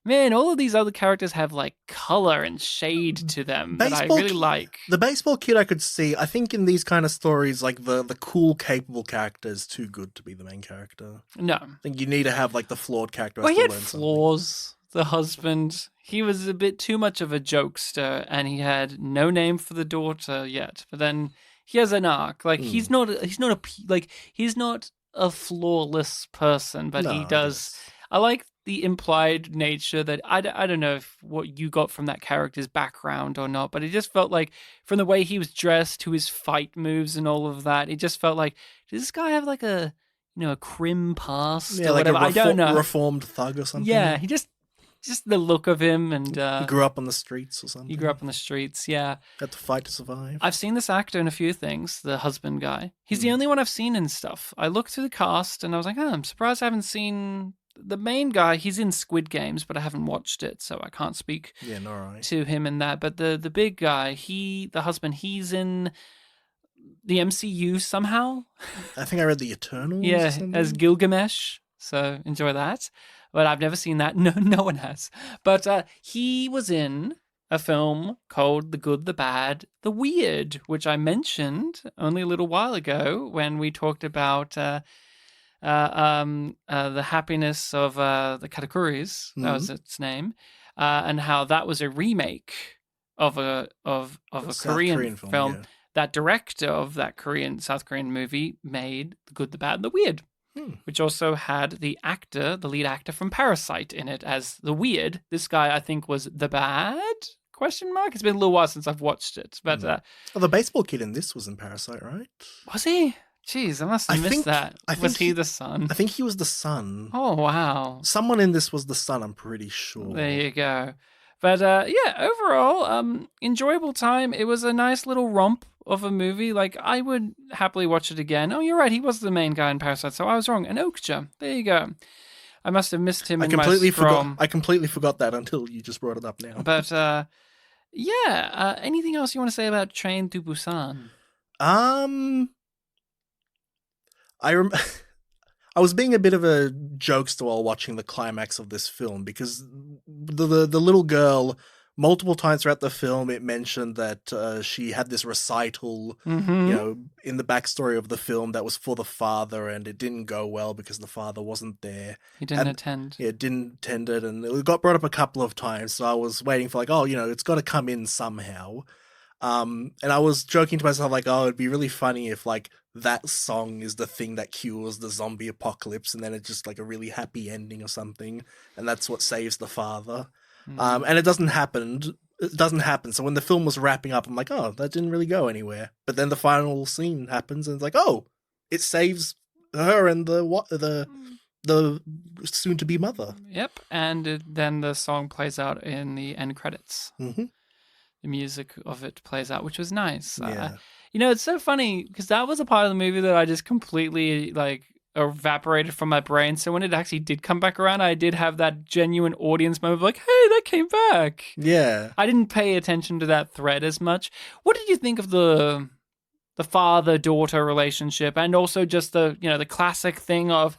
man, all of these other characters have like color and shade to them that I really like. The baseball kid I could see. I think in these kind of stories, like the cool, capable character is too good to be the main character. No. I think you need to have like the flawed character. Well, he had flaws. The husband, he was a bit too much of a jokester, and he had no name for the daughter yet. But then he has an arc. Like he's not a flawless person, but he does. I like the implied nature that I don't know what you got from that character's background or not, but it just felt like from the way he was dressed to his fight moves and all of that, it just felt like, does this guy have like a crim past or like whatever? I don't know. Reformed thug or something. Yeah, he just the look of him, and he grew up on the streets or something. He grew up on the streets, yeah. Had to fight to survive. I've seen this actor in a few things, the husband guy. He's the only one I've seen in stuff. I looked through the cast and I was like, I'm surprised I haven't seen the main guy. He's in Squid Games, but I haven't watched it, so I can't speak to him in that. But the big guy, the husband, he's in the MCU somehow. I think I read the Eternals. Yeah, as Gilgamesh. So enjoy that. But I've never seen that. No one has. But he was in a film called The Good, the Bad, the Weird, which I mentioned only a little while ago when we talked about the happiness of the Katakuris. That was its name, and how that was a remake of a Korean film. Yeah. That director of that South Korean movie made The Good, the Bad, and the Weird. Which also had the lead actor from Parasite in it as the weird. This guy, I think, was the bad? ? It's been a little while since I've watched it. But the baseball kid in this was in Parasite, right? Was he? Jeez, I must have missed that. Was he the son? I think he was the son. Oh, wow. Someone in this was the son, I'm pretty sure. There you go. But overall, enjoyable time. It was a nice little romp of a movie. Like, I would happily watch it again. Oh, you're right. He was the main guy in Parasite, so I was wrong. An Okja. There you go. I must have missed him I in completely my Strom. I completely forgot that until you just brought it up now. But anything else you want to say about Train to Busan? Um, I rem- I was being a bit of a jokester while watching the climax of this film because the little girl, multiple times throughout the film, it mentioned that she had this recital, Mm-hmm. in the backstory of the film that was for the father, and it didn't go well because the father wasn't there. He didn't attend. Yeah, it didn't attend it, and it got brought up a couple of times. So I was waiting for like, oh, it's got to come in somehow. And I was joking to myself like, oh, it'd be really funny if like that song is the thing that cures the zombie apocalypse, and then it's just like a really happy ending or something, and that's what saves the father. And it doesn't happen. It doesn't happen. So when the film was wrapping up, I'm like, oh, that didn't really go anywhere. But then the final scene happens, and it's like, oh, it saves her and the soon to be mother. Yep, and then the song plays out in the end credits. Mm-hmm. The music of it plays out, which was nice. Yeah. It's so funny because that was a part of the movie that I just completely like evaporated from my brain. So when it actually did come back around, I did have that genuine audience moment of like, hey, that came back. Yeah. I didn't pay attention to that thread as much. What did you think of the father-daughter relationship, and also just the classic thing of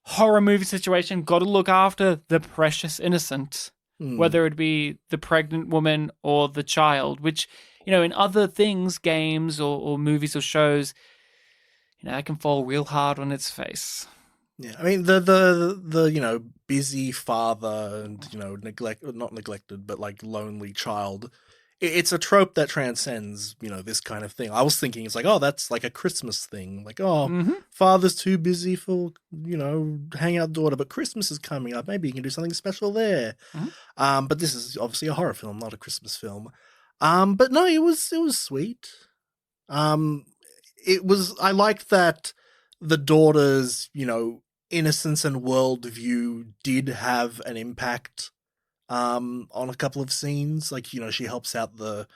horror movie situation, got to look after the precious innocent, whether it be the pregnant woman or the child, which, in other things, games or movies or shows, that can fall real hard on its face. Yeah, I mean the busy father and not neglected but like lonely child. It's a trope that transcends this kind of thing. I was thinking it's like, oh, that's like a Christmas thing. Like, oh, father's too busy for hang out daughter, but Christmas is coming up. Maybe you can do something special there. But this is obviously a horror film, not a Christmas film. But no, it was sweet. I liked that the daughter's, innocence and worldview did have an impact on a couple of scenes. Like, she helps out the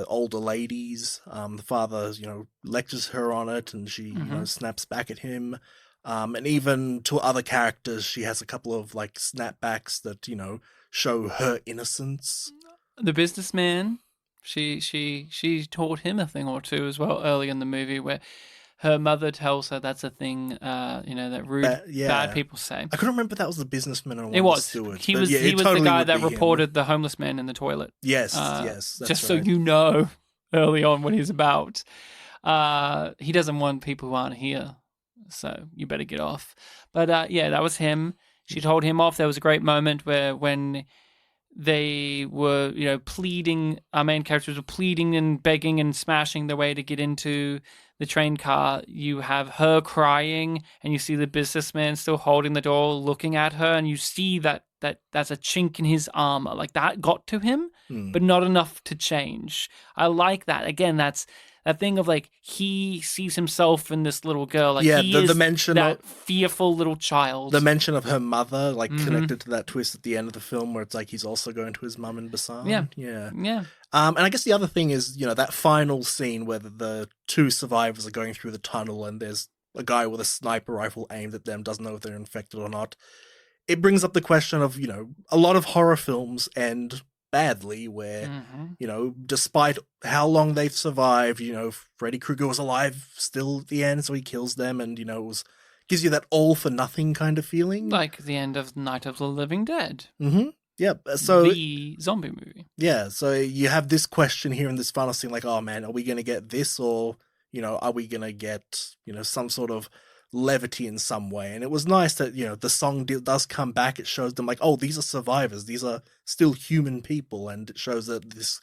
older ladies. The father, lectures her on it, and she, snaps back at him. And even to other characters, she has a couple of like snapbacks that, show her innocence. The businessman, she taught him a thing or two as well early in the movie, where her mother tells her that's a thing, that rude, bad people say. I couldn't remember if that was the businessman or it was. The steward. He was the guy that reported the homeless man in the toilet. Yes, yes. That's just right. So you know early on what he's about. He doesn't want people who aren't here, so you better get off. But that was him. She told him off. There was a great moment when they were, pleading, our main characters were pleading and begging and smashing their way to get into the train car. You have her crying, and you see the businessman still holding the door, looking at her, and you see that that's a chink in his armor. Like, that got to him, but not enough to change. I like that. Again, that's that thing of like, he sees himself in this little girl. Like, he is the mention that fearful little child. The mention of her mother, like, connected to that twist at the end of the film where it's like he's also going to his mum in Busan. Yeah. And I guess the other thing is, that final scene where the two survivors are going through the tunnel and there's a guy with a sniper rifle aimed at them, doesn't know if they're infected or not. It brings up the question of, a lot of horror films end badly where, despite how long they've survived, Freddy Krueger was alive still at the end, so he kills them, and, gives you that all for nothing kind of feeling. Like the end of Night of the Living Dead. Mm-hmm. Yep. So the zombie movie. Yeah. So you have this question here in this final scene, like, oh man, are we going to get this, or, are we going to get, some sort of levity in some way? And it was nice that, the song does come back. It shows them like, oh, these are survivors. These are still human people. And it shows that this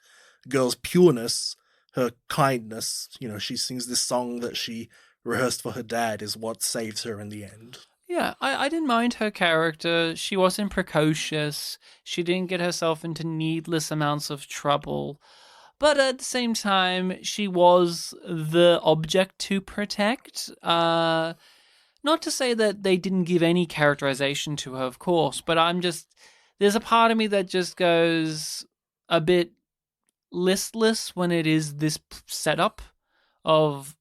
girl's pureness, her kindness, she sings this song that she rehearsed for her dad, is what saves her in the end. Yeah, I didn't mind her character. She wasn't precocious. She didn't get herself into needless amounts of trouble. But at the same time, she was the object to protect. Not to say that they didn't give any characterization to her, of course, but there's a part of me that just goes a bit listless when it is this setup of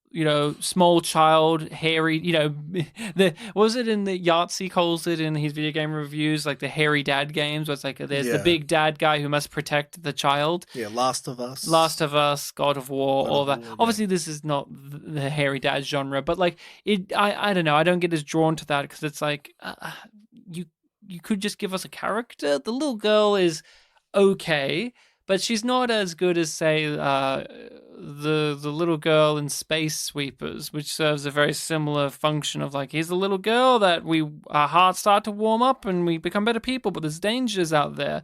small child, hairy, what was it in the Yahtzee calls it in his video game reviews, like the hairy dad games, where it's like there's the big dad guy who must protect the child. Yeah, Last of Us, God of War, all that. War, Obviously, this is not the hairy dad genre, but like I don't know. I don't get as drawn to that because it's like you could just give us a character. The little girl is okay, but she's not as good as, say, the little girl in Space Sweepers, which serves a very similar function of like, here's a little girl that our hearts start to warm up and we become better people, but there's dangers out there.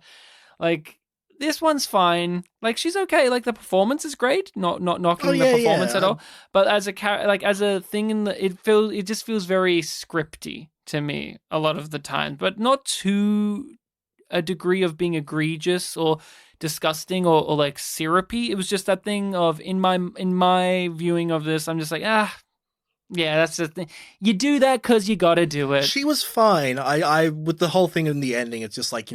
Like, this one's fine. Like, she's okay. Like, the performance is great. Not knocking the performance at all. But as a thing it just feels very scripty to me a lot of the time, but not to a degree of being egregious or disgusting or like syrupy. It was just that thing of in my viewing of this, I'm just like, yeah, that's the thing. You do that because you got to do it. She was fine. I with the whole thing in the ending, it's just like,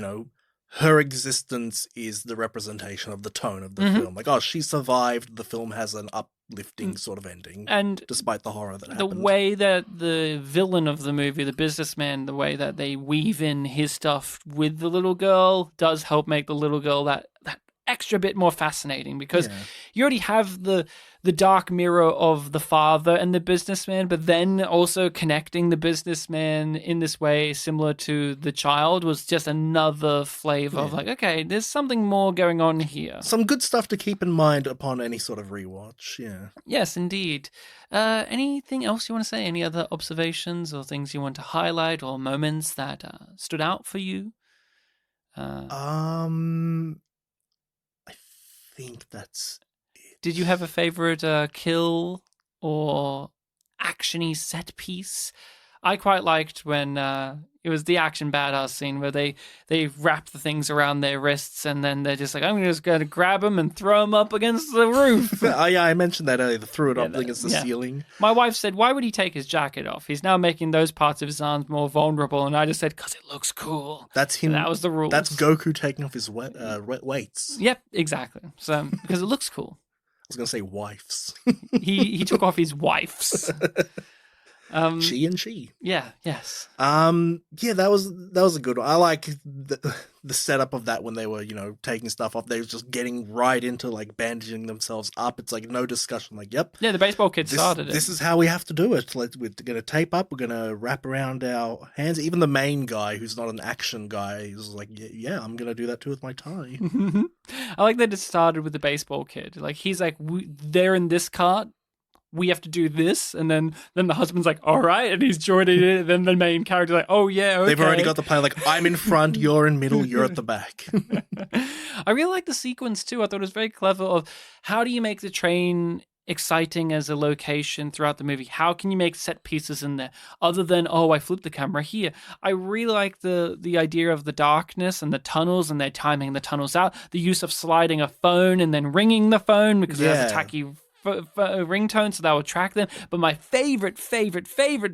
her existence is the representation of the tone of the film. Like, she survived. The film has an uplifting sort of ending, and despite the horror that happened. The way that the villain of the movie, the businessman, the way that they weave in his stuff with the little girl does help make the little girl that extra bit more fascinating, because you already have the dark mirror of the father and the businessman, but then also connecting the businessman in this way similar to the child was just another flavor of like, okay, there's something more going on here. Some good stuff to keep in mind upon any sort of rewatch. Yes, indeed. Anything else you want to say? Any other observations or things you want to highlight or moments that stood out for you? I think that's it. Did you have a favorite kill or actiony set piece? I quite liked when it was the action badass scene where they wrap the things around their wrists and then they're just like, I'm just going to grab them and throw them up against the roof. I mentioned that earlier. They threw it up against the ceiling. My wife said, why would he take his jacket off? He's now making those parts of his arms more vulnerable. And I just said, because it looks cool. That's him. And that was the rule. That's Goku taking off his weights. Yep, exactly. So because it looks cool. I was going to say wifes. he took off his wifes. She and she. Yeah, yes. That was a good one. I like the setup of that when they were, taking stuff off. They were just getting right into like bandaging themselves up. It's like no discussion. Like, yep. Yeah, the baseball kid started it. This is how we have to do it. Like, we're going to tape up. We're going to wrap around our hands. Even the main guy, who's not an action guy, is like, yeah, I'm going to do that too with my tie. I like that it started with the baseball kid. Like, he's like, they're in this cart. We have to do this, and then the husband's like, all right, and he's joining it, and then the main character's like, oh yeah, okay. They've already got the plan, like, I'm in front, you're in middle, you're at the back. I really like the sequence too. I thought it was very clever of how do you make the train exciting as a location throughout the movie? How can you make set pieces in there other than, I flipped the camera here? I really like the idea of the darkness and the tunnels and their timing the tunnels out, the use of sliding a phone and then ringing the phone because it has a tacky ringtone, so that will track them. But my favorite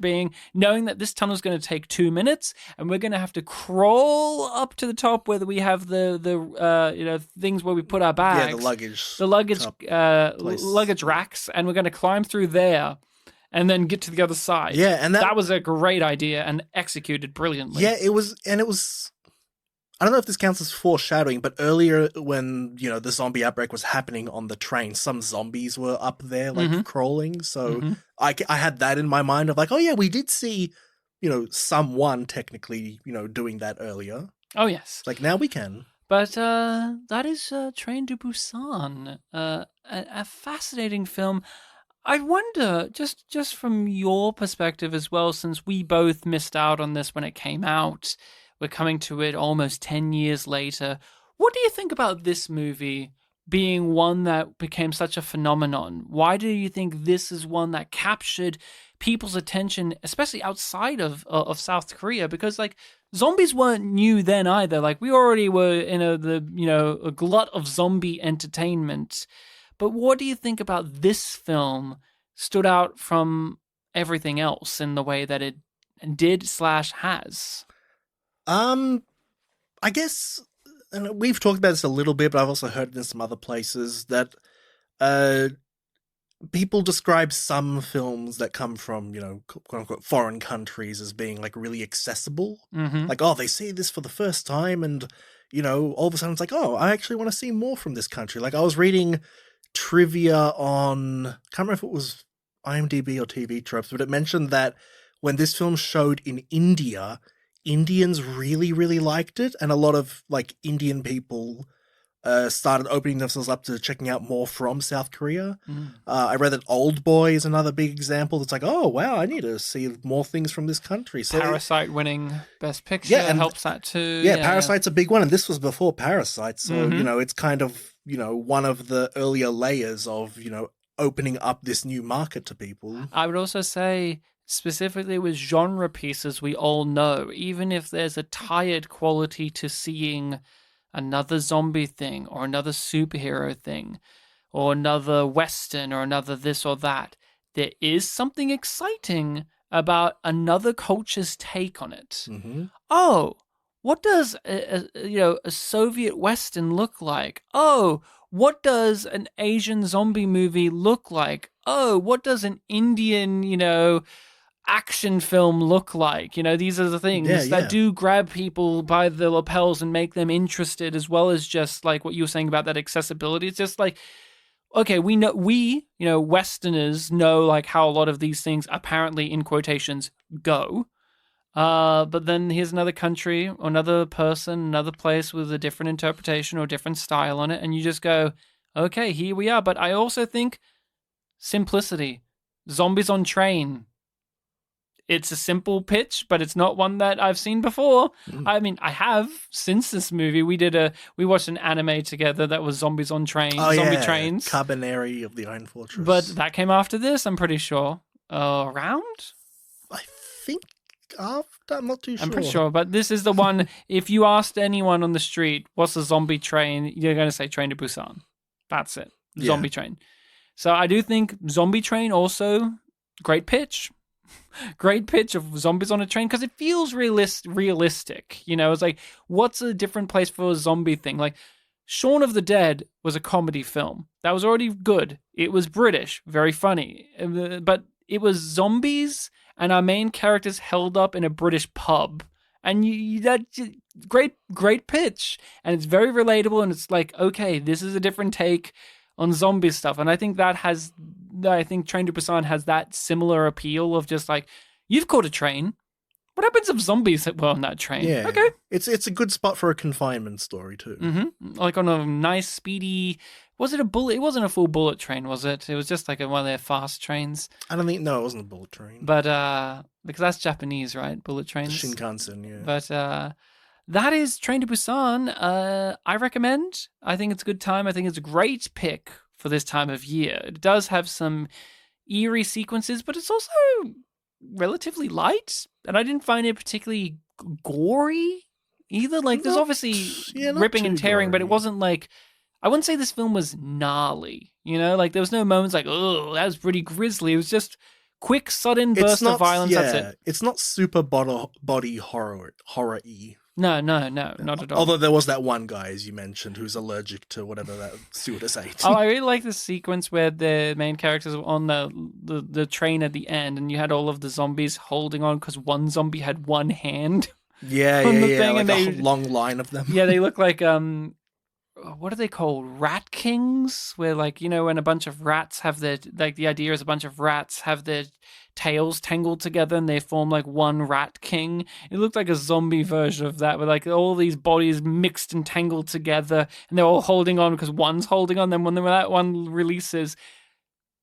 being knowing that this tunnel is going to take 2 minutes and we're going to have to crawl up to the top where we have the things where we put our bags, the luggage luggage racks, and we're going to climb through there and then get to the other side. And that was a great idea and executed brilliantly. It was I don't know if this counts as foreshadowing, but earlier when, the zombie outbreak was happening on the train, some zombies were up there, like, crawling. So I had that in my mind of like, oh yeah, we did see, someone technically, doing that earlier. Oh, yes. Like, now we can. But that is Train to Busan, a fascinating film. I wonder, just from your perspective as well, since we both missed out on this when it came out, we're coming to it almost 10 years later. What do you think about this movie being one that became such a phenomenon? Why do you think this is one that captured people's attention, especially outside of South Korea? Because, like, zombies weren't new then either. Like, we already were in a glut of zombie entertainment. But what do you think about this film stood out from everything else in the way that it did/has? I guess, and we've talked about this a little bit, but I've also heard it in some other places, that people describe some films that come from, quote unquote, foreign countries as being like really accessible. Mm-hmm. Like, oh, they see this for the first time and, all of a sudden it's like, oh, I actually want to see more from this country. Like I was reading trivia on, can't remember if it was IMDb or TV Tropes, but it mentioned that when this film showed in India, Indians really, really liked it. And a lot of like Indian people started opening themselves up to checking out more from South Korea. I read that Old Boy is another big example. It's like, oh, wow, I need to see more things from this country. So, Parasite winning Best Picture helps that too. Yeah, Parasite's a big one. And this was before Parasite. So, it's kind of, one of the earlier layers of, opening up this new market to people. I would also say, specifically with genre pieces, we all know, even if there's a tired quality to seeing another zombie thing or another superhero thing or another Western or another this or that, there is something exciting about another culture's take on it. Mm-hmm. Oh, what does a Soviet Western look like? Oh, what does an Asian zombie movie look like? Oh, what does an Indian, action film look like? These are the things that do grab people by the lapels and make them interested, as well as just like what you were saying about that accessibility. It's just like, okay, we know, Westerners know like how a lot of these things apparently, in quotations, go. But then here's another country or another person, another place with a different interpretation or different style on it. And you just go, okay, here we are. But I also think simplicity, zombies on train. It's a simple pitch, but it's not one that I've seen before. I mean, I have since this movie. We watched an anime together that was zombies on trains, trains. Carbonari of the Iron Fortress. But that came after this, I'm pretty sure. Around? I think after, I'm not too sure. I'm pretty sure, but this is the one, if you asked anyone on the street, what's a zombie train, you're going to say Train to Busan. That's it. Zombie train. So I do think Zombie Train also, great pitch. Great pitch of zombies on a train because it feels realistic. It's like, what's a different place for a zombie thing? Like, Shaun of the Dead was a comedy film. That was already good. It was British, very funny. But it was zombies and our main characters held up in a British pub. And great pitch. And it's very relatable. And it's like, okay, this is a different take on zombie stuff. And I think Train to Busan has that similar appeal of just like, you've caught a train. What happens if zombies were on that train? Yeah. Okay. It's a good spot for a confinement story too. Mm-hmm. Like on a nice, speedy... Was it a bullet? It wasn't a full bullet train, was it? It was just like one of their fast trains. I don't think... No, it wasn't a bullet train. But, because that's Japanese, right? Bullet trains. Shinkansen, yeah. But, that is Train to Busan. I recommend. I think it's a good time. I think it's a great pick for this time of year. It does have some eerie sequences, but it's also relatively light. And I didn't find it particularly gory either. Like, there's obviously ripping and tearing, but it wasn't like... I wouldn't say this film was gnarly. Like, there was no moments like, oh, that was pretty grisly. It was just quick, sudden burst of violence. That's it. It's not super body horror-y. No, not at all. Although there was that one guy, as you mentioned, who's allergic to whatever that stewardess ate. I really like the sequence where the main characters were on the train at the end, and you had all of the zombies holding on because one zombie had one hand. Yeah, thing, like and a long line of them. Yeah, they look like what are they called? Rat kings? Where when a bunch of rats have their the idea is a bunch of rats have their tails tangled together and they form like one rat king. It looked like a zombie version of that, with like all these bodies mixed and tangled together, and they're all holding on because one's holding on. Then when that one releases,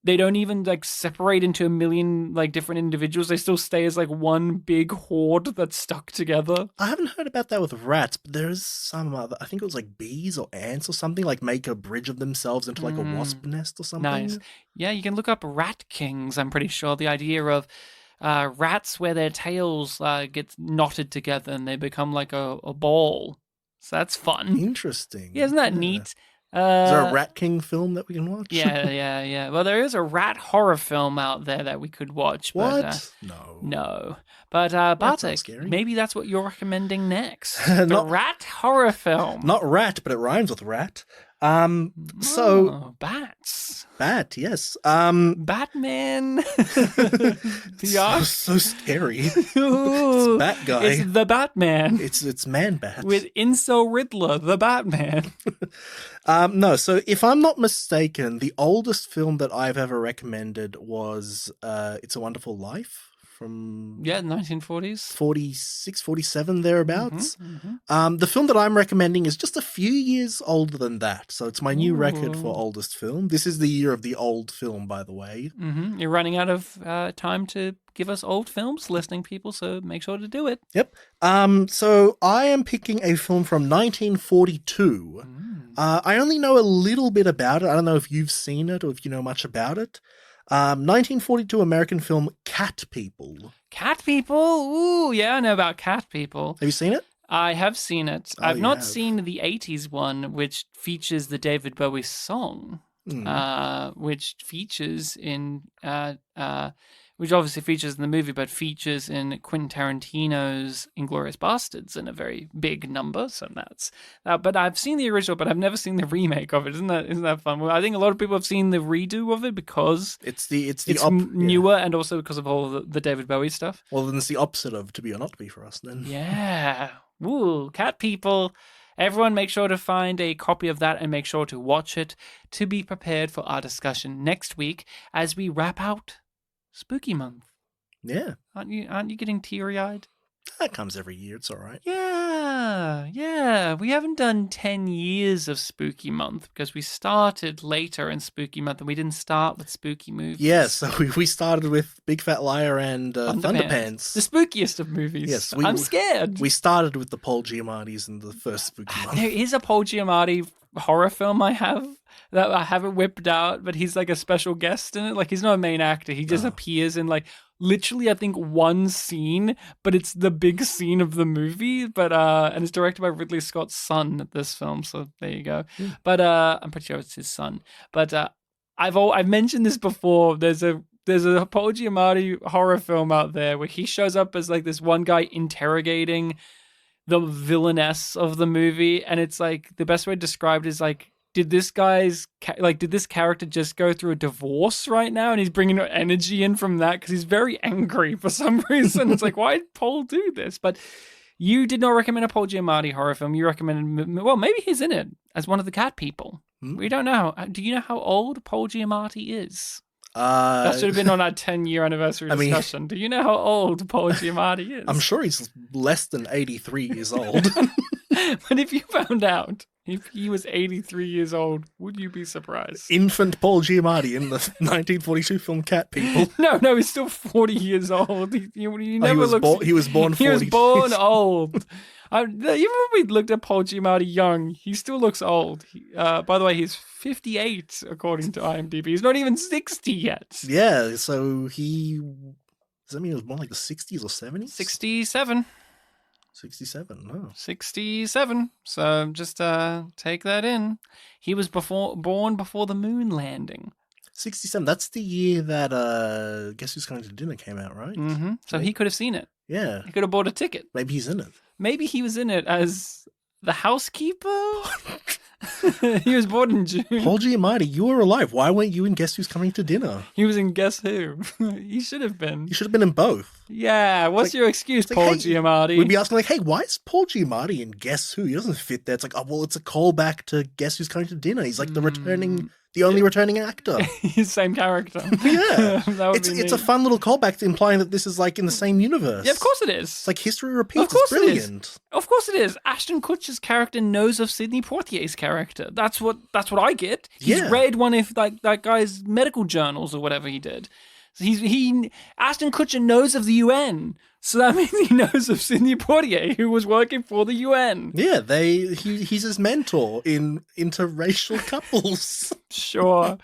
they don't even like separate into a million like different individuals. They still stay as like one big horde that's stuck together. I haven't heard about that with rats, but there is some other, I think it was like bees or ants or something, like make a bridge of themselves into like a wasp nest or something. Nice. Yeah, you can look up rat kings, I'm pretty sure. The idea of rats where their tails get knotted together and they become like a ball. So that's fun. Interesting. Yeah, isn't that neat? Is there a Rat King film that we can watch? Yeah. Well, there is a rat horror film out there that we could watch. What? But, No. But Bartek, maybe that's what you're recommending next. The rat horror film. Not rat, but it rhymes with rat. So bats. Bat, yes. Batman. So scary. Ooh, It's Bat guy. It's the Batman. It's Man Bat. With Incel Riddler, the Batman. No, so if I'm not mistaken, the oldest film that I've ever recommended was It's a Wonderful Life from 1940s. 46, 47, thereabouts. Mm-hmm. The film that I'm recommending is just a few years older than that, so it's my new record for oldest film. This is the year of the old film, by the way. Mm-hmm. You're running out of time to give us old films, listening people, so make sure to do it. Yep. So I am picking a film from 1942. I only know a little bit about it. I don't know if you've seen it or if you know much about it. 1942 American film Cat People. Cat People? Ooh, yeah, I know about Cat People. Have you seen it? I have seen it. Oh, I've you not have. seen the 80s one, which features the David Bowie song, which features in, which obviously features in the movie, but features in Quentin Tarantino's Inglourious Bastards in a very big number. So that's but I've seen the original, but I've never seen the remake of it. Isn't that fun? Well, I think a lot of people have seen the redo of it because it's newer and also because of all the David Bowie stuff. Well, then it's the opposite of To Be or Not to Be for us then. Yeah. Woo, Cat People. Everyone make sure to find a copy of that and make sure to watch it to be prepared for our discussion next week as we wrap out Spooky Month. Yeah. Aren't you getting teary-eyed? That comes every year. It's all right. Yeah. We haven't done 10 years of Spooky Month because we started later in Spooky Month and we didn't start with spooky movies. Yeah, so we started with Big Fat Liar and Thunderpants. The spookiest of movies. Yes, I'm scared. We started with the Paul Giamattis in the first Spooky Month. There is a Paul Giamatti horror film I have that I haven't whipped out, but he's like a special guest in it. Like, he's not a main actor. He just appears in like literally, I think, one scene, but it's the big scene of the movie. But and it's directed by Ridley Scott's son, this film. So there you go. But I'm pretty sure it's his son. But I've mentioned this before. There's a Paul Giamatti horror film out there where he shows up as like this one guy interrogating the villainess of the movie, and it's like the best way to describe it is like, did this character just go through a divorce right now, and he's bringing energy in from that because he's very angry for some reason. It's like, why did Paul do this? But you did not recommend a Paul Giamatti horror film. You recommended, well, maybe he's in it as one of the cat people. We don't know. Do you know how old Paul Giamatti is? That should have been on our 10-year anniversary discussion. Do you know how old Paul Giamatti is? I'm sure he's less than 83 years old. But if you found out if he was 83 years old, would you be surprised? Infant Paul Giamatti in the 1942 film Cat People. No, he's still 40 years old. He was born 40. He was born old. Even when we looked at Paul Giamatti young, he still looks old. By the way, he's 58 according to IMDb. He's not even 60 yet. Yeah, so does that mean it was more like the 60s or 70s? 67. 67, no. 67. So just take that in. He was born before the moon landing. 67, that's the year that Guess Who's Coming to Dinner came out, right? Mm-hmm. So he could have seen it. Yeah. He could have bought a ticket. Maybe he's in it. Maybe he was in it as the housekeeper? He was born in June. Paul Giamatti, you were alive. Why weren't you in Guess Who's Coming to Dinner? He was in Guess Who. He should have been. You should have been in both. Yeah, what's your excuse, Paul Giamatti? We'd be asking like, hey, why is Paul Giamatti in Guess Who? He doesn't fit there. It's like, oh, well, it's a callback to Guess Who's Coming to Dinner. He's like the only returning actor. His same character. Yeah. It's a fun little callback to implying that this is like in the same universe. Yeah, of course it is. It's like history repeats. It's brilliant. Of course it is. Ashton Kutcher's character knows of Sidney Poitier's character. That's what I get. He's read one of that guy's medical journals or whatever he did. So Ashton Kutcher knows of the UN. So that means he knows of Sidney Poitier, who was working for the UN. Yeah, he's his mentor in interracial couples. Sure.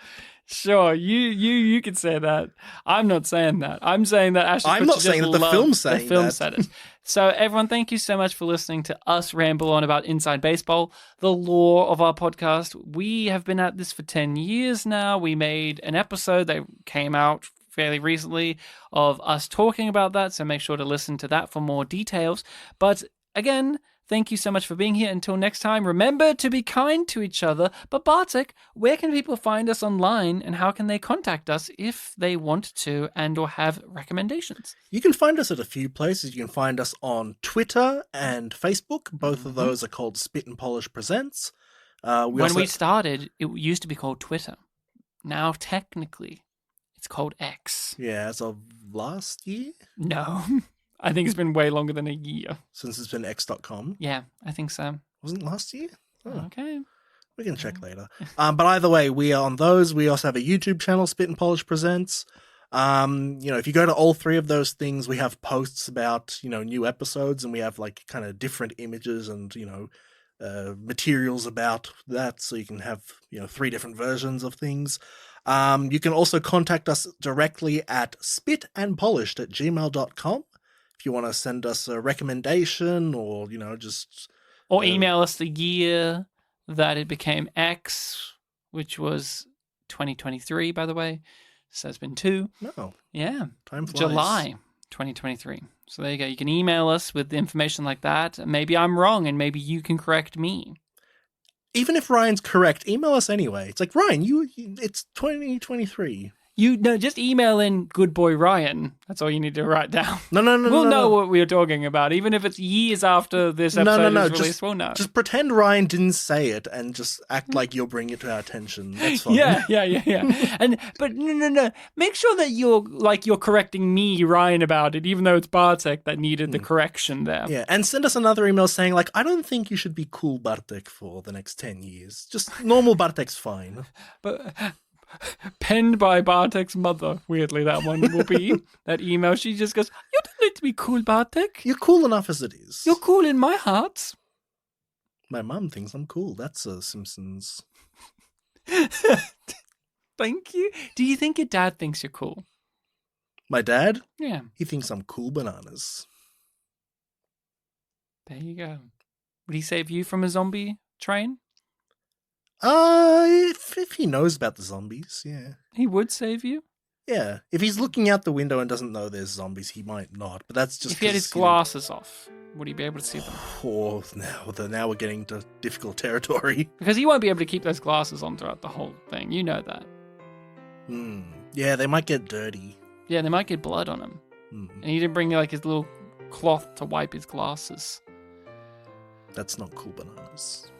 You could say that. I'm not saying that. I'm saying that Ashton Kutcher I'm not saying that the film's saying that. The film said it. So everyone, thank you so much for listening to us ramble on about Inside Baseball, the lore of our podcast. We have been at this for 10 years now. We made an episode that came out fairly recently of us talking about that, so make sure to listen to that for more details. But again, thank you so much for being here. Until next time, remember to be kind to each other. But Bartek, where can people find us online and how can they contact us if they want to and or have recommendations? You can find us at a few places. You can find us on Twitter and Facebook. Both of those are called Spit and Polish Presents. When we started, it used to be called Twitter. Now, technically, it's called X. Yeah, as of last year? No. I think it's been way longer than a year. Since it's been x.com? Yeah, I think so. Wasn't it last year? Oh. Okay. We can check later. But either way, we are on those. We also have a YouTube channel, Spit and Polish Presents. If you go to all three of those things, we have posts about, new episodes, and we have like kind of different images and, materials about that. So you can have, 3 different versions of things. You can also contact us directly at spitandpolished@gmail.com. If you want to send us a recommendation or, Or email us the year that it became X, which was 2023, by the way. So it's been 2. No. Yeah. Time flies. July 2023. So there you go. You can email us with information like that. Maybe I'm wrong and maybe you can correct me. Even if Ryan's correct, email us anyway. It's like, Ryan, it's 2023. Just email in good boy Ryan. That's all you need to write down. No. We'll know what we're talking about. Even if it's years after this episode is released, we'll know. Just pretend Ryan didn't say it and just act like you'll bring it to our attention. That's fine. Yeah. But no. Make sure that you're correcting me, Ryan, about it, even though it's Bartek that needed the correction there. Yeah, and send us another email saying, like, I don't think you should be cool Bartek for the next 10 years. Just normal Bartek's fine. But... penned by Bartek's mother. Weirdly, that one will be that email. She just goes, "You don't need to be cool, Bartek. You're cool enough as it is. You're cool in my heart." My mum thinks I'm cool. That's Simpsons. Thank you. Do you think your dad thinks you're cool? My dad? Yeah. He thinks I'm cool bananas. There you go. Would he save you from a zombie train? If he knows about the zombies, yeah. He would save you? Yeah. If he's looking out the window and doesn't know there's zombies, he might not. But that's just if he had his glasses off, would he be able to see them? Oh, now we're getting to difficult territory. Because he won't be able to keep those glasses on throughout the whole thing. You know that. Yeah, they might get dirty. Yeah, they might get blood on him. And he didn't bring like his little cloth to wipe his glasses. That's not cool bananas.